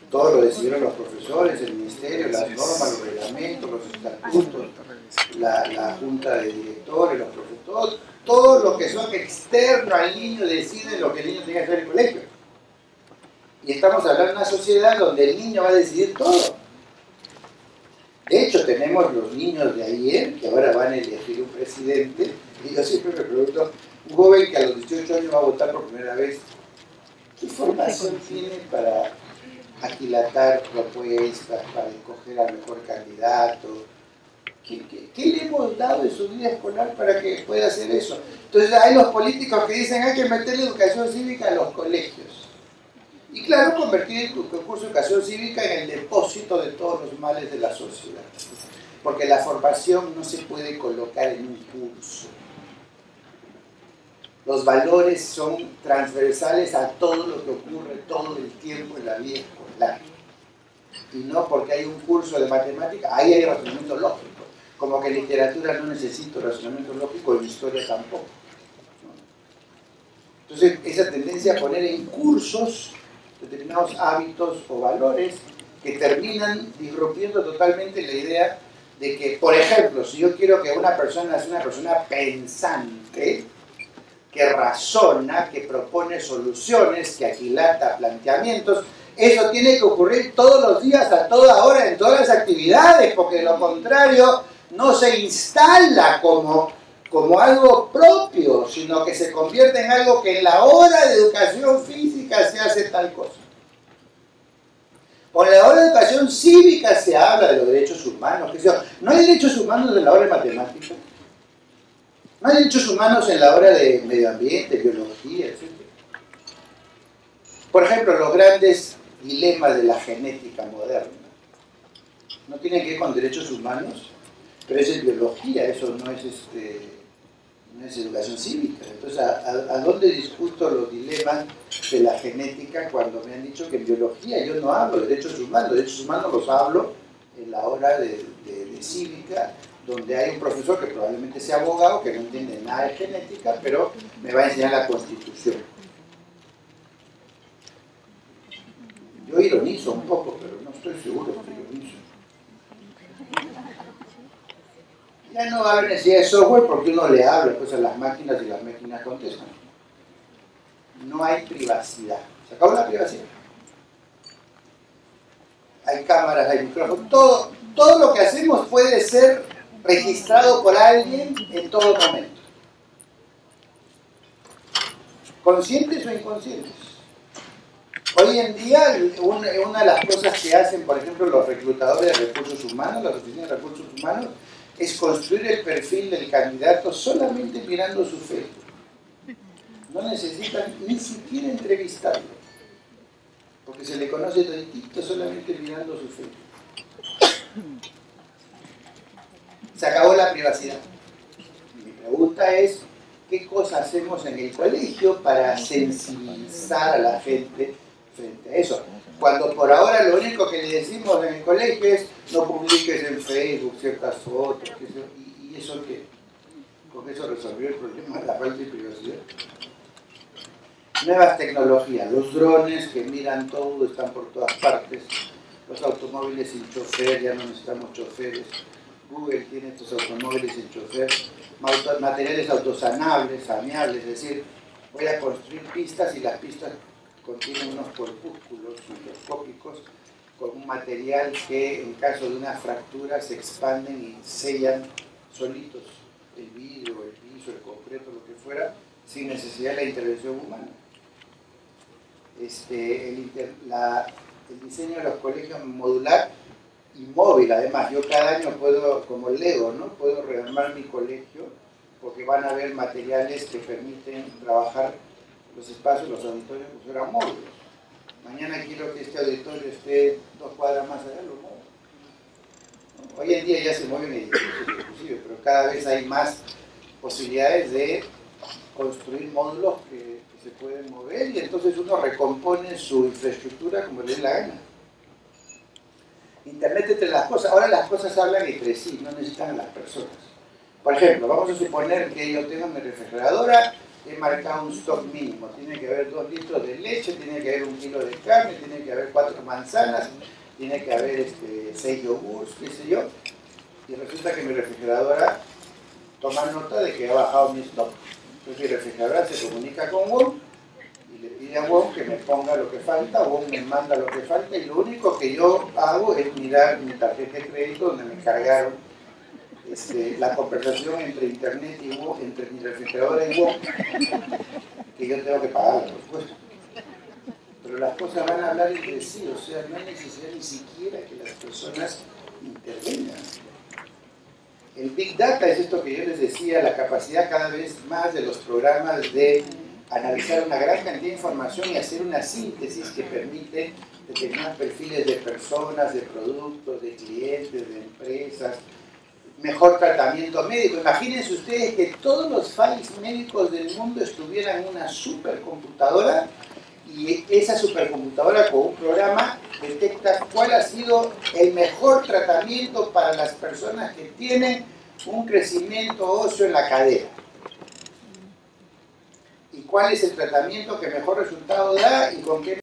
Todo lo decidieron los profesores, el ministerio, las normas, los reglamentos, los estatutos, la junta de directores, los profesores, todo lo que son externos al niño deciden lo que el niño tiene que hacer en el colegio. Y estamos hablando de una sociedad donde el niño va a decidir todo. De hecho, tenemos los niños de ayer que ahora van a elegir un presidente, y yo siempre me pregunto, un joven que a los 18 años va a votar por primera vez, ¿qué formación tiene para aquilatar propuestas, para escoger al mejor candidato? ¿Qué le hemos dado en su vida escolar para que pueda hacer eso? Entonces hay los políticos que dicen hay que meter la educación cívica a los colegios. Y claro, convertir el curso de educación cívica en el depósito de todos los males de la sociedad. Porque la formación no se puede colocar en un curso. Los valores son transversales a todo lo que ocurre todo el tiempo en la vida escolar. Y no porque hay un curso de matemáticas, ahí hay razonamiento lógico. Como que en literatura no necesito razonamiento lógico, en historia tampoco. Entonces, esa tendencia a poner en cursos determinados hábitos o valores que terminan disrumpiendo totalmente la idea de que, por ejemplo, si yo quiero que una persona sea una persona pensante, que razona, que propone soluciones, que aquilata planteamientos, eso tiene que ocurrir todos los días, a toda hora, en todas las actividades, porque de lo contrario no se instala como algo propio, sino que se convierte en algo que en la hora de educación física se hace tal cosa. O en la hora de educación cívica se habla de los derechos humanos. No hay derechos humanos en la hora de matemáticas. No hay derechos humanos en la hora de medio ambiente, biología, etc. Por ejemplo, los grandes dilemas de la genética moderna no tienen que ver con derechos humanos, pero eso es biología, eso no es educación cívica. Entonces, ¿a dónde discuto los dilemas de la genética cuando me han dicho que en biología yo no hablo de derechos humanos? Derechos humanos los hablo en la hora de cívica, donde hay un profesor que probablemente sea abogado, que no entiende nada de genética, pero me va a enseñar la Constitución. Yo ironizo un poco, pero no estoy seguro que ironizo. Ya no va a haber necesidad de software porque uno le habla pues, a las máquinas y las máquinas contestan. No hay privacidad. Se acabó la privacidad. Hay cámaras, hay micrófonos. Todo lo que hacemos puede ser registrado por alguien en todo momento. ¿Conscientes o inconscientes? Hoy en día, una de las cosas que hacen, por ejemplo, los reclutadores de recursos humanos, las oficinas de recursos humanos, es construir el perfil del candidato solamente mirando su Facebook. No necesitan ni siquiera entrevistarlo, porque se le conoce toditito solamente mirando su Facebook. Se acabó la privacidad. Mi pregunta es, ¿qué cosas hacemos en el colegio para sensibilizar a la gente frente a eso? Cuando por ahora lo único que le decimos en el colegio es no publiques en Facebook ciertas fotos, y eso que con eso resolvió el problema de la falta de privacidad. Nuevas tecnologías, los drones que miran todo, están por todas partes, los automóviles sin chofer, ya no necesitamos choferes, Google tiene estos automóviles sin chofer, materiales autosanables, saneables, es decir, voy a construir pistas y las pistas contienen unos corpúsculos microscópicos con un material que en caso de una fractura se expanden y sellan solitos el vidrio, el piso, el concreto, lo que fuera, sin necesidad de la intervención humana. El diseño de los colegios modular y móvil, además, yo cada año puedo, como Lego, ¿no? Puedo rearmar mi colegio porque van a haber materiales que permiten trabajar los espacios, los auditorios, pues eran móviles. Mañana quiero que este auditorio esté 2 cuadras más allá, lo muevo. Hoy en día ya se mueven edificios inclusive, pero cada vez hay más posibilidades de construir módulos que se pueden mover y entonces uno recompone su infraestructura como le dé la gana. Internet entre las cosas, ahora las cosas hablan entre sí, no necesitan a las personas. Por ejemplo, vamos a suponer que yo tengo mi refrigeradora, he marcado un stock mínimo, tiene que haber 2 litros de leche, tiene que haber 1 kilo de carne, tiene que haber 4 manzanas, tiene que haber 6 yogurts, qué sé yo, y resulta que mi refrigeradora toma nota de que ha bajado mi stock. Entonces mi refrigeradora se comunica con WOM y le pide a WOM que me ponga lo que falta, WOM me manda lo que falta y lo único que yo hago es mirar mi tarjeta de crédito donde me cargaron la conversación entre internet y WOM, entre mi refrigeradora y WOM, que yo tengo que pagar, por supuesto. Pero las cosas van a hablar entre sí, o sea, no hay necesidad ni siquiera que las personas intervengan. El Big Data es esto que yo les decía, la capacidad cada vez más de los programas de analizar una gran cantidad de información y hacer una síntesis que permite determinados perfiles de personas, de productos, de clientes, de empresas, mejor tratamiento médico. Imagínense ustedes que todos los files médicos del mundo estuvieran en una supercomputadora y esa supercomputadora con un programa detecta cuál ha sido el mejor tratamiento para las personas que tienen un crecimiento óseo en la cadera. Y cuál es el tratamiento que mejor resultado da y con qué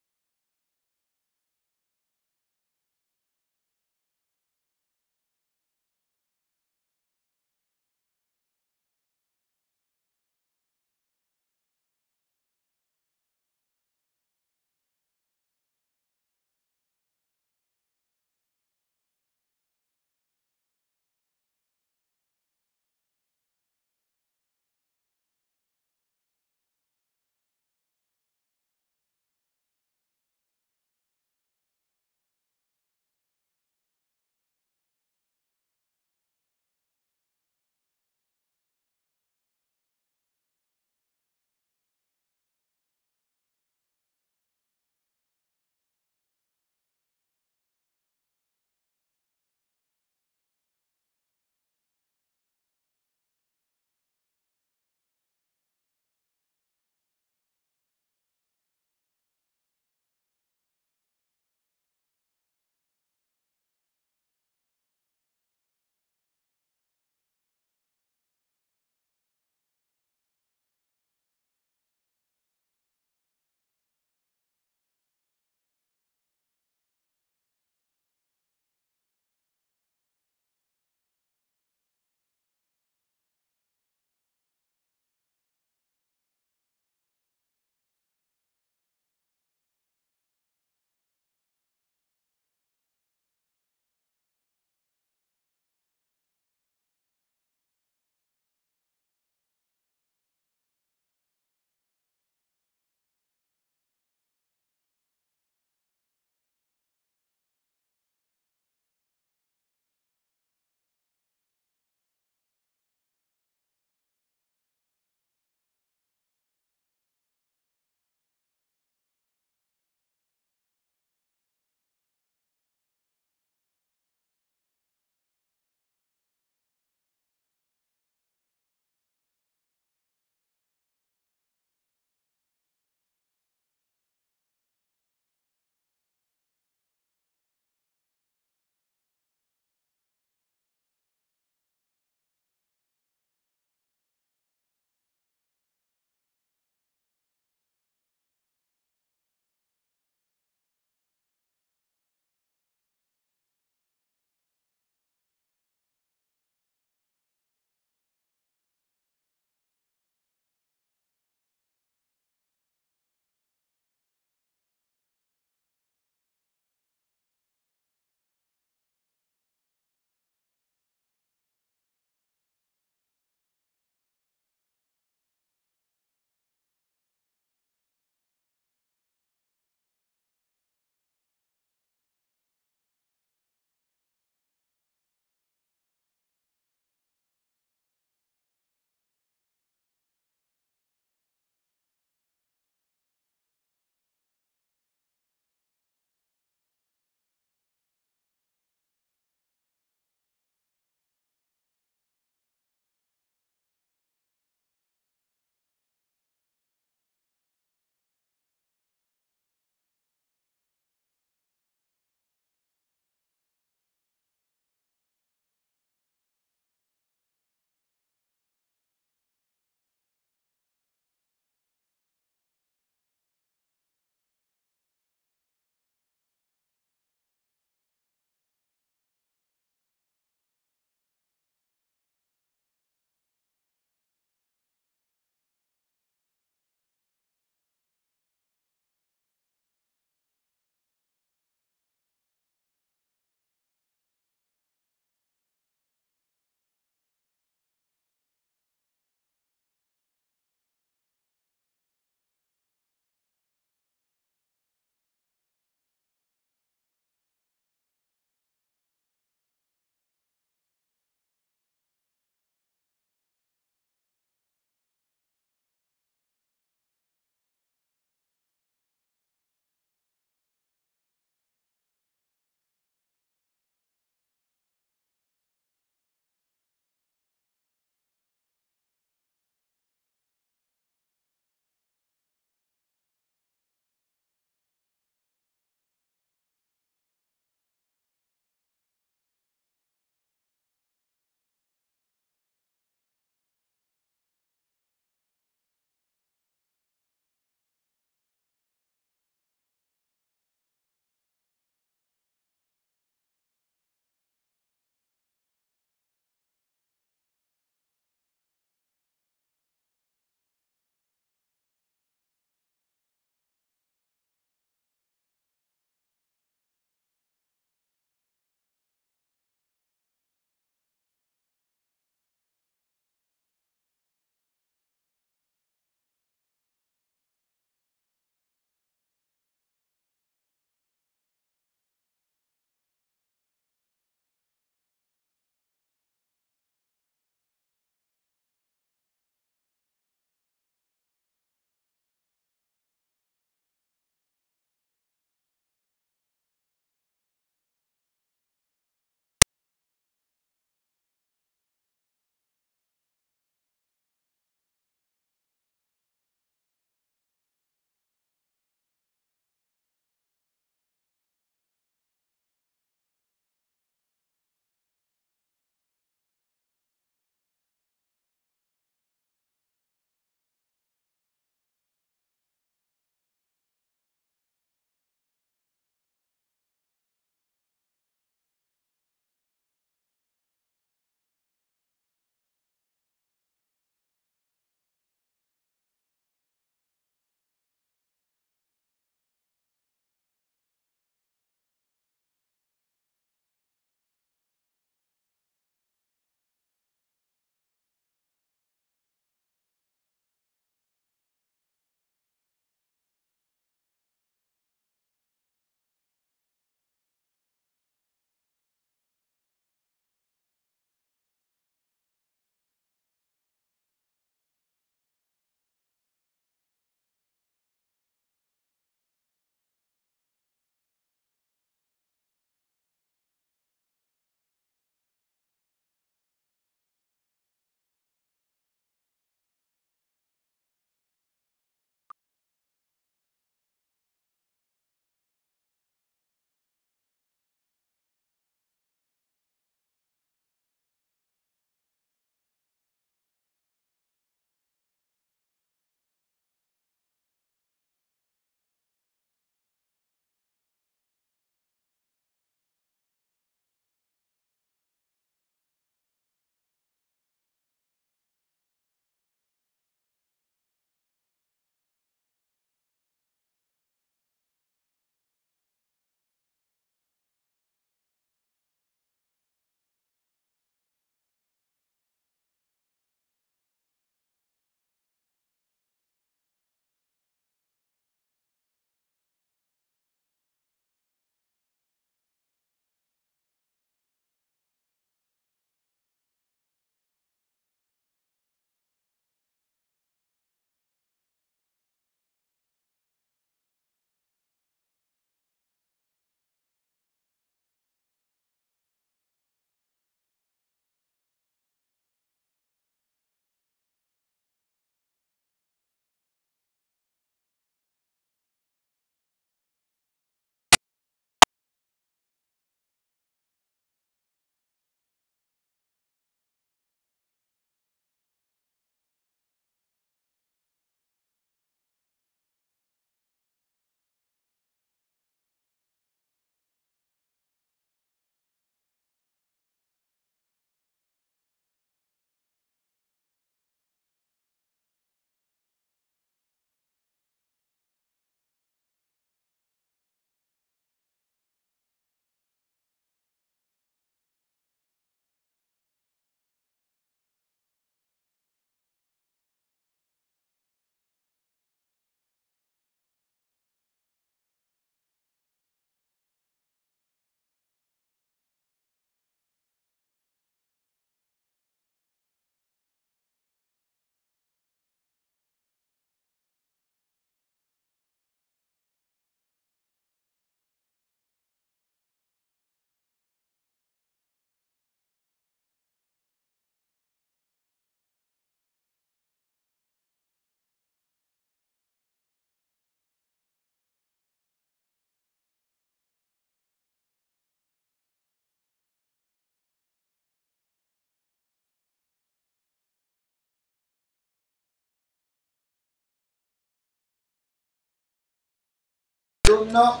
alumno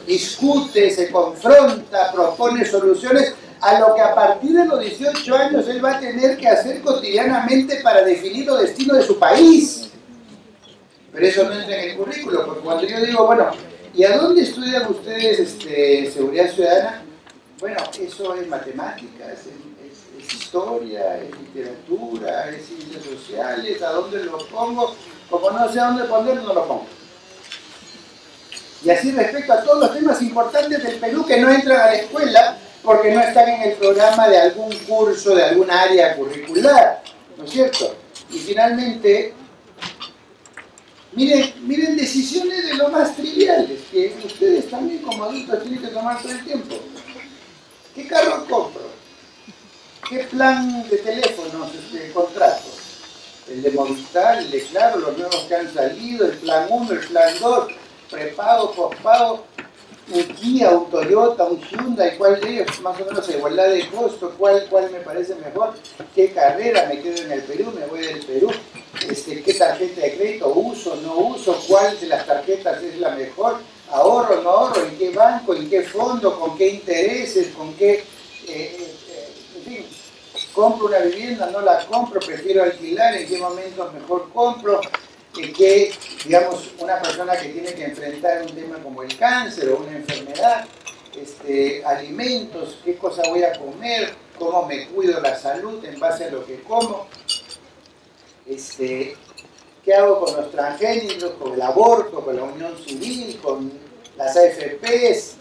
discute, se confronta, propone soluciones a lo que a partir de los 18 años él va a tener que hacer cotidianamente para definir los destinos de su país. Pero eso no entra en el currículo, porque cuando yo digo, bueno, ¿y a dónde estudian ustedes seguridad ciudadana? Bueno, eso es matemáticas, es historia, es literatura, es ciencias sociales, ¿a dónde lo pongo? Como no sé a dónde ponerlo, no lo pongo. Y así respecto a todos los temas importantes del Perú que no entran a la escuela porque no están en el programa de algún curso, de alguna área curricular, ¿no es cierto? Y finalmente, miren decisiones de lo más triviales, que ustedes también como adultos tienen que tomar todo el tiempo. ¿Qué carro compro? ¿Qué plan de teléfonos contrato? El de Movistar, el de Claro, los nuevos que han salido, el plan 1, el plan 2, prepago, pospago, un Kia, un Toyota, un Hyundai, ¿cuál de ellos? Más o menos a igualdad de costo, ¿cuál me parece mejor? ¿Qué carrera? ¿Me quedo en el Perú? ¿Me voy del Perú? ¿Qué tarjeta de crédito uso? ¿No uso? ¿Cuál de las tarjetas es la mejor? ¿Ahorro? ¿No ahorro? ¿En qué banco? ¿En qué fondo? ¿Con qué intereses? ¿Con qué...? En fin, ¿compro una vivienda? ¿No la compro? ¿Prefiero alquilar? ¿En qué momentos mejor compro? Que, digamos, una persona que tiene que enfrentar un tema como el cáncer o una enfermedad, alimentos, qué cosa voy a comer, cómo me cuido la salud en base a lo que como, qué hago con los transgénicos, con el aborto, con la unión civil, con las AFPs,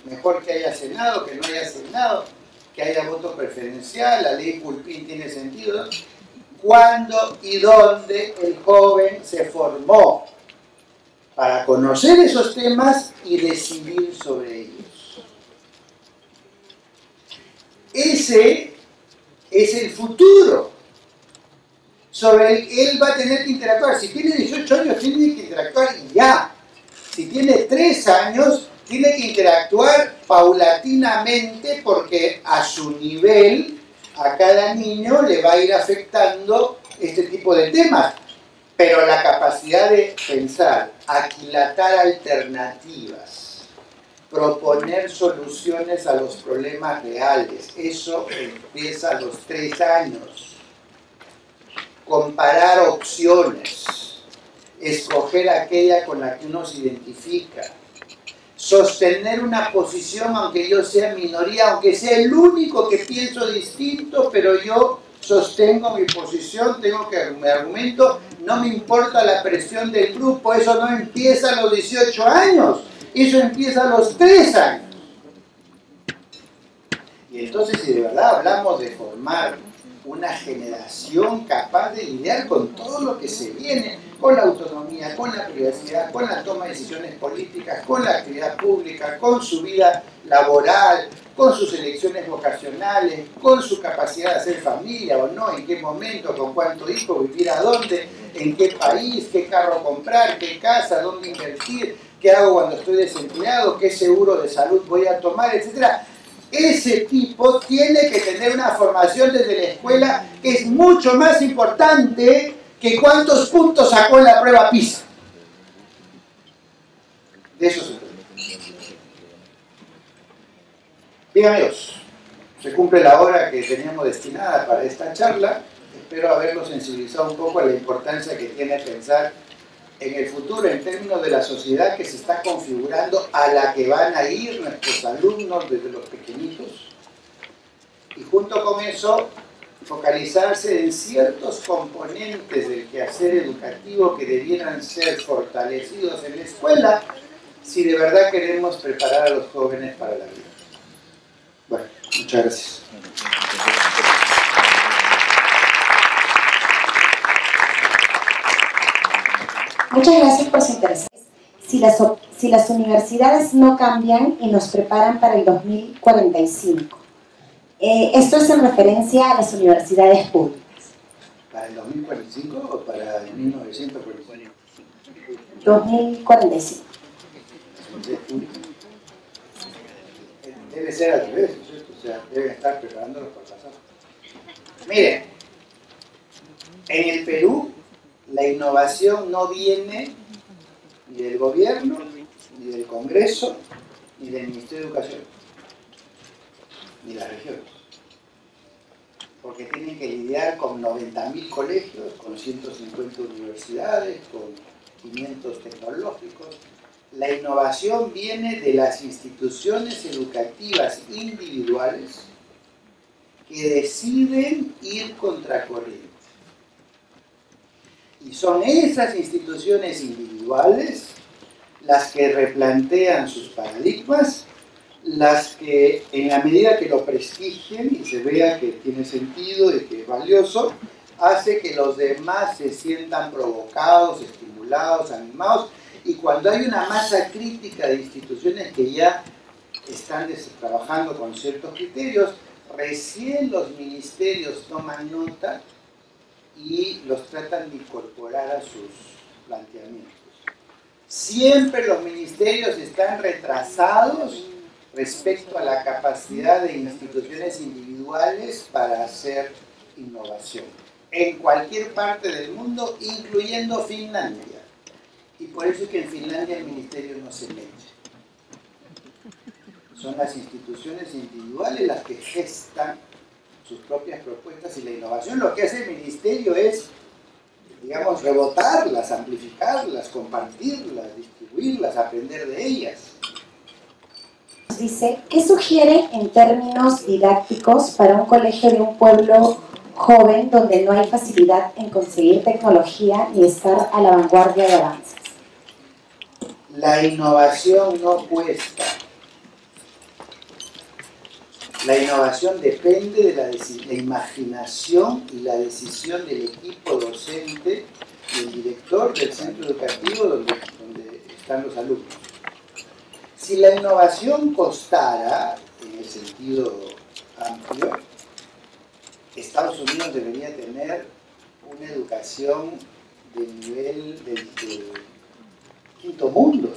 mejor que haya Senado, que no haya Senado, que haya voto preferencial, la ley Pulpín tiene sentido, ¿no? ¿Cuándo y dónde el joven se formó para conocer esos temas y decidir sobre ellos? Ese es el futuro sobre el que él va a tener que interactuar. Si tiene 18 años, tiene que interactuar ya. Si tiene 3 años, tiene que interactuar paulatinamente porque a su nivel a cada niño le va a ir afectando este tipo de temas, pero la capacidad de pensar, aquilatar alternativas, proponer soluciones a los problemas reales, eso empieza a los 3 años. Comparar opciones, escoger aquella con la que uno se identifica, sostener una posición aunque yo sea minoría, aunque sea el único que pienso distinto, pero yo sostengo mi posición, me argumento, no me importa la presión del grupo. Eso no empieza a los 18 años, eso empieza a los 3 años. Y entonces, si de verdad hablamos de formar una generación capaz de lidiar con todo lo que se viene, con la autonomía, con la privacidad, con la toma de decisiones políticas, con la actividad pública, con su vida laboral, con sus elecciones vocacionales, con su capacidad de hacer familia o no, en qué momento, con cuánto hijo, vivir a dónde, en qué país, qué carro comprar, qué casa, dónde invertir, qué hago cuando estoy desempleado, qué seguro de salud voy a tomar, etcétera. Ese tipo tiene que tener una formación desde la escuela que es mucho más importante que cuántos puntos sacó en la prueba PISA. De eso se trata. Bien, amigos, se cumple la hora que teníamos destinada para esta charla. Espero haberlo sensibilizado un poco a la importancia que tiene pensar en el futuro en términos de la sociedad que se está configurando, a la que van a ir nuestros alumnos desde los pequeñitos, y junto con eso focalizarse en ciertos componentes del quehacer educativo que debieran ser fortalecidos en la escuela si de verdad queremos preparar a los jóvenes para la vida. Bueno, muchas gracias. Muchas gracias por su interés. Si las universidades no cambian y nos preparan para el 2045, esto es en referencia a las universidades públicas. ¿Para el 2045 o para el 1945? 2045. Debe ser al revés, ¿no es cierto? O sea, deben estar preparándolos para pasar. Miren, en el Perú la innovación no viene ni del gobierno, ni del Congreso, ni del Ministerio de Educación, ni las regiones. Porque tienen que lidiar con 90.000 colegios, con 150 universidades, con 500 tecnológicos. La innovación viene de las instituciones educativas individuales que deciden ir contracorriente. Y son esas instituciones individuales las que replantean sus paradigmas, las que en la medida que lo prestigien y se vea que tiene sentido y que es valioso, hace que los demás se sientan provocados, estimulados, animados, y cuando hay una masa crítica de instituciones que ya están trabajando con ciertos criterios, recién los ministerios toman nota y los tratan de incorporar a sus planteamientos. Siempre los ministerios están retrasados respecto a la capacidad de instituciones individuales para hacer innovación, en cualquier parte del mundo, incluyendo Finlandia. Y por eso es que en Finlandia el ministerio no se mete. Son las instituciones individuales las que gestan sus propias propuestas, y la innovación lo que hace el ministerio es, digamos, rebotarlas, amplificarlas, compartirlas, distribuirlas, aprender de ellas. Dice, ¿qué sugiere en términos didácticos para un colegio de un pueblo joven donde no hay facilidad en conseguir tecnología ni estar a la vanguardia de avances? La innovación no cuesta. La innovación depende de la imaginación y la decisión del equipo docente y el director del centro educativo donde están los alumnos. Si la innovación costara, en el sentido amplio, Estados Unidos debería tener una educación de nivel del quinto mundo.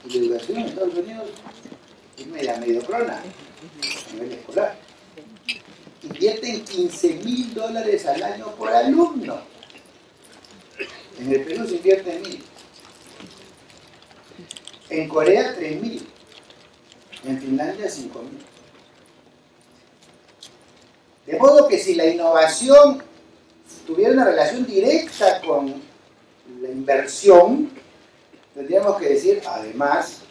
Y la educación en Estados Unidos es mediocrona a nivel escolar. Invierten $15.000 al año por alumno. En el Perú se invierte 1.000. En Corea 3.000. En Finlandia 5.000. De modo que si la innovación tuviera una relación directa con la inversión, tendríamos que decir, además,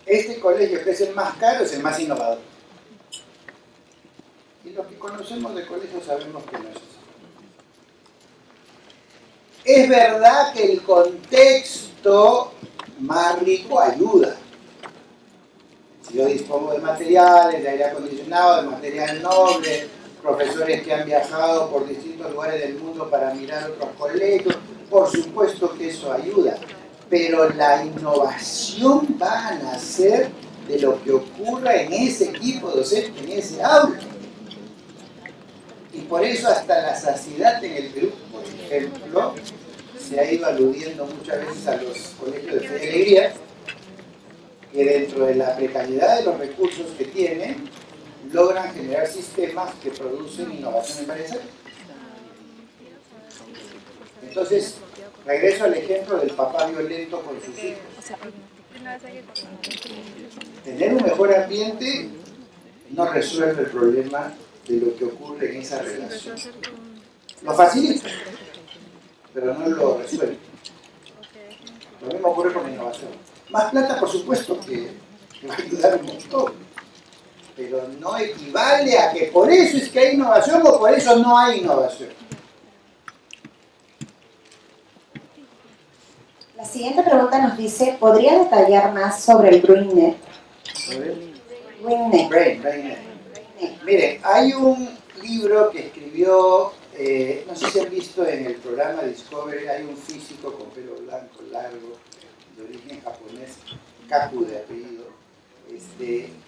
este colegio que es el más caro es el más innovador. Y los que conocemos de colegios sabemos que no es así. Es verdad que el contexto más rico ayuda. Si yo dispongo de materiales, de aire acondicionado, de material noble, profesores que han viajado por distintos lugares del mundo para mirar otros colegios, por supuesto que eso ayuda. Pero la innovación va a nacer de lo que ocurra en ese equipo docente, en ese aula. Y por eso hasta la saciedad en el Perú, por ejemplo, se ha ido aludiendo muchas veces a los colegios de fe y alegría, que dentro de la precariedad de los recursos que tienen, logran generar sistemas que producen innovación en varias áreas. Entonces, regreso al ejemplo del papá violento con sus hijos. Tener un mejor ambiente no resuelve el problema de lo que ocurre en esa relación. Lo facilita, pero no lo resuelve. Lo mismo ocurre con la innovación. Más plata, por supuesto, que va a ayudar un montón, pero no equivale a que por eso es que hay innovación o por eso no hay innovación. La siguiente pregunta nos dice, ¿podría detallar más sobre el BrainNet? BrainNet. Miren, hay un libro que escribió, no sé si han visto en el programa Discovery, hay un físico con pelo blanco, largo, de origen japonés, Kaku de apellido,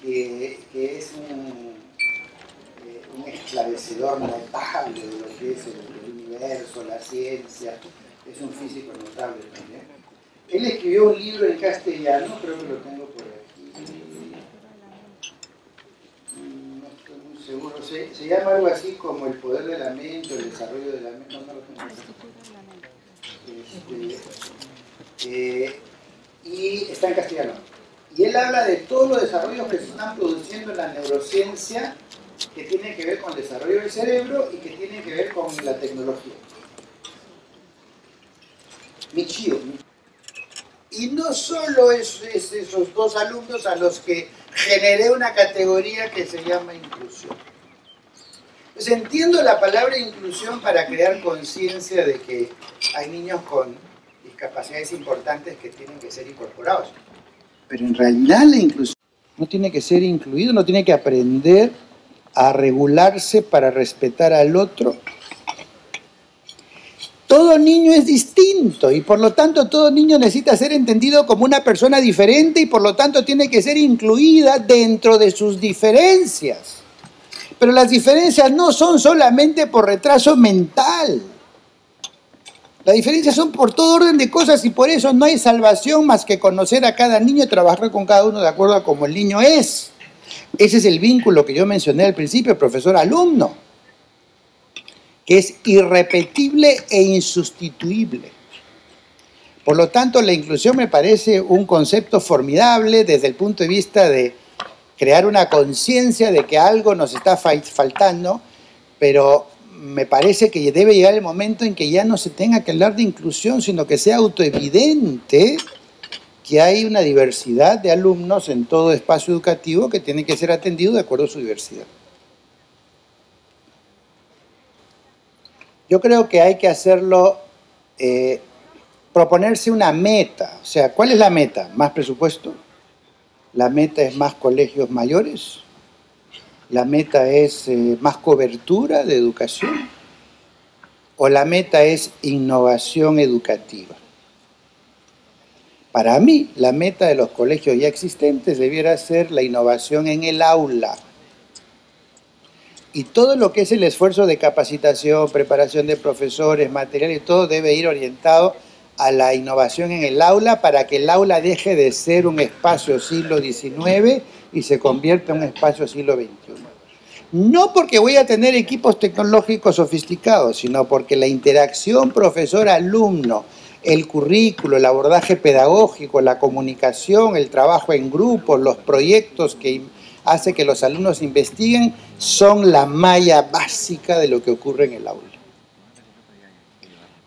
que es un esclarecedor notable de lo que es el universo, la ciencia, es un físico notable también. Él escribió un libro en castellano, creo que lo tengo por aquí, no estoy muy seguro, se llama algo así como El poder de la mente, el desarrollo de la mente, no lo tengo. y está en castellano. Y él habla de todos los desarrollos que se están produciendo en la neurociencia que tienen que ver con el desarrollo del cerebro y que tienen que ver con la tecnología. Michio. Y no solo es esos dos alumnos a los que generé una categoría que se llama inclusión. Pues entiendo la palabra inclusión para crear conciencia de que hay niños con discapacidades importantes que tienen que ser incorporados. Pero en realidad la inclusión no tiene que ser incluido, no tiene que aprender a regularse para respetar al otro. Todo niño es distinto y por lo tanto todo niño necesita ser entendido como una persona diferente y por lo tanto tiene que ser incluida dentro de sus diferencias. Pero las diferencias no son solamente por retraso mental. Las diferencias son por todo orden de cosas y por eso no hay salvación más que conocer a cada niño y trabajar con cada uno de acuerdo a cómo el niño es. Ese es el vínculo que yo mencioné al principio, profesor-alumno, que es irrepetible e insustituible. Por lo tanto, la inclusión me parece un concepto formidable desde el punto de vista de crear una conciencia de que algo nos está faltando, pero me parece que debe llegar el momento en que ya no se tenga que hablar de inclusión, sino que sea autoevidente que hay una diversidad de alumnos en todo espacio educativo que tiene que ser atendido de acuerdo a su diversidad. Yo creo que hay que hacerlo, proponerse una meta. O sea, ¿cuál es la meta? ¿Más presupuesto? ¿La meta es más colegios mayores? ¿La meta es más cobertura de educación? ¿O la meta es innovación educativa? Para mí, la meta de los colegios ya existentes debiera ser la innovación en el aula. Y todo lo que es el esfuerzo de capacitación, preparación de profesores, materiales, todo debe ir orientado a la innovación en el aula para que el aula deje de ser un espacio siglo XIX y se convierta en un espacio siglo XXI. No porque voy a tener equipos tecnológicos sofisticados, sino porque la interacción profesor-alumno, el currículo, el abordaje pedagógico, la comunicación, el trabajo en grupo, los proyectos que hace que los alumnos investiguen, son la malla básica de lo que ocurre en el aula.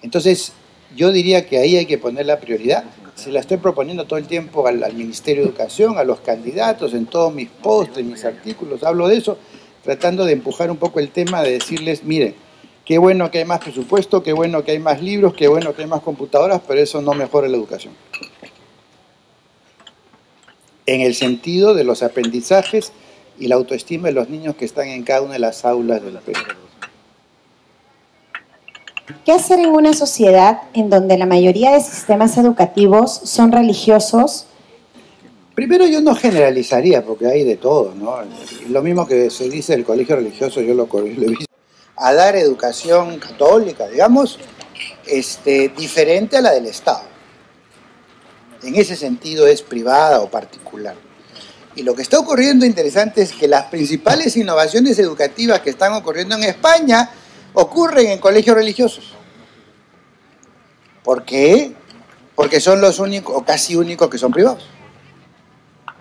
Entonces, yo diría que ahí hay que poner la prioridad. Se la estoy proponiendo todo el tiempo al Ministerio de Educación, a los candidatos, en todos mis posts, en mis artículos, hablo de eso, tratando de empujar un poco el tema, de decirles, miren, qué bueno que hay más presupuesto, qué bueno que hay más libros, qué bueno que hay más computadoras, pero eso no mejora la educación. En el sentido de los aprendizajes y la autoestima de los niños que están en cada una de las aulas del Perú. ¿Qué hacer en una sociedad en donde la mayoría de sistemas educativos son religiosos? Primero, yo no generalizaría, porque hay de todo, ¿no? Lo mismo que se dice del colegio religioso, yo lo he visto. A dar educación católica, digamos, diferente a la del Estado. En ese sentido es privada o particular. Y lo que está ocurriendo interesante es que las principales innovaciones educativas que están ocurriendo en España ocurren en colegios religiosos. ¿Por qué? Porque son los únicos, o casi únicos, que son privados,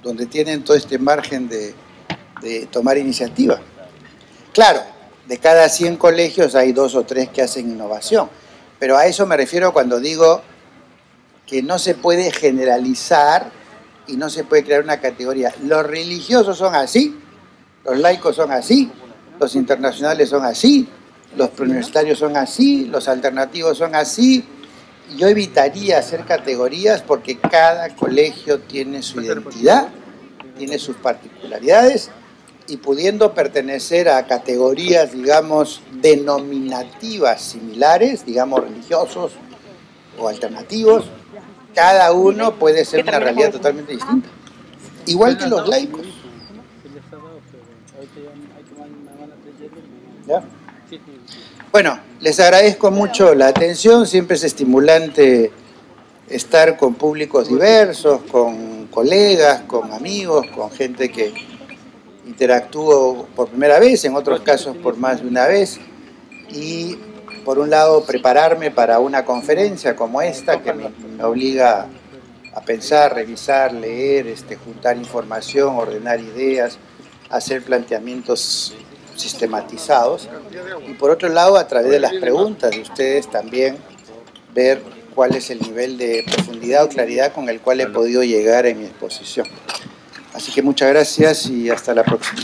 donde tienen todo este margen de tomar iniciativa. Claro, de cada 100 colegios hay 2 o 3 que hacen innovación, pero a eso me refiero cuando digo que no se puede generalizar y no se puede crear una categoría. Los religiosos son así, los laicos son así, los internacionales son así, los preuniversitarios son así, los alternativos son así. Yo evitaría hacer categorías porque cada colegio tiene su identidad, tiene sus particularidades, y pudiendo pertenecer a categorías, digamos, denominativas similares, digamos, religiosos o alternativos, cada uno puede ser una realidad totalmente distinta. Igual que los laicos. ¿Ya? Bueno, les agradezco mucho la atención, siempre es estimulante estar con públicos diversos, con colegas, con amigos, con gente que interactúo por primera vez, en otros casos por más de una vez, y por un lado, prepararme para una conferencia como esta, que me obliga a pensar, revisar, leer, juntar información, ordenar ideas, hacer planteamientos sistematizados. Y por otro lado, a través de las preguntas de ustedes también, ver cuál es el nivel de profundidad o claridad con el cual he podido llegar en mi exposición. Así que muchas gracias y hasta la próxima.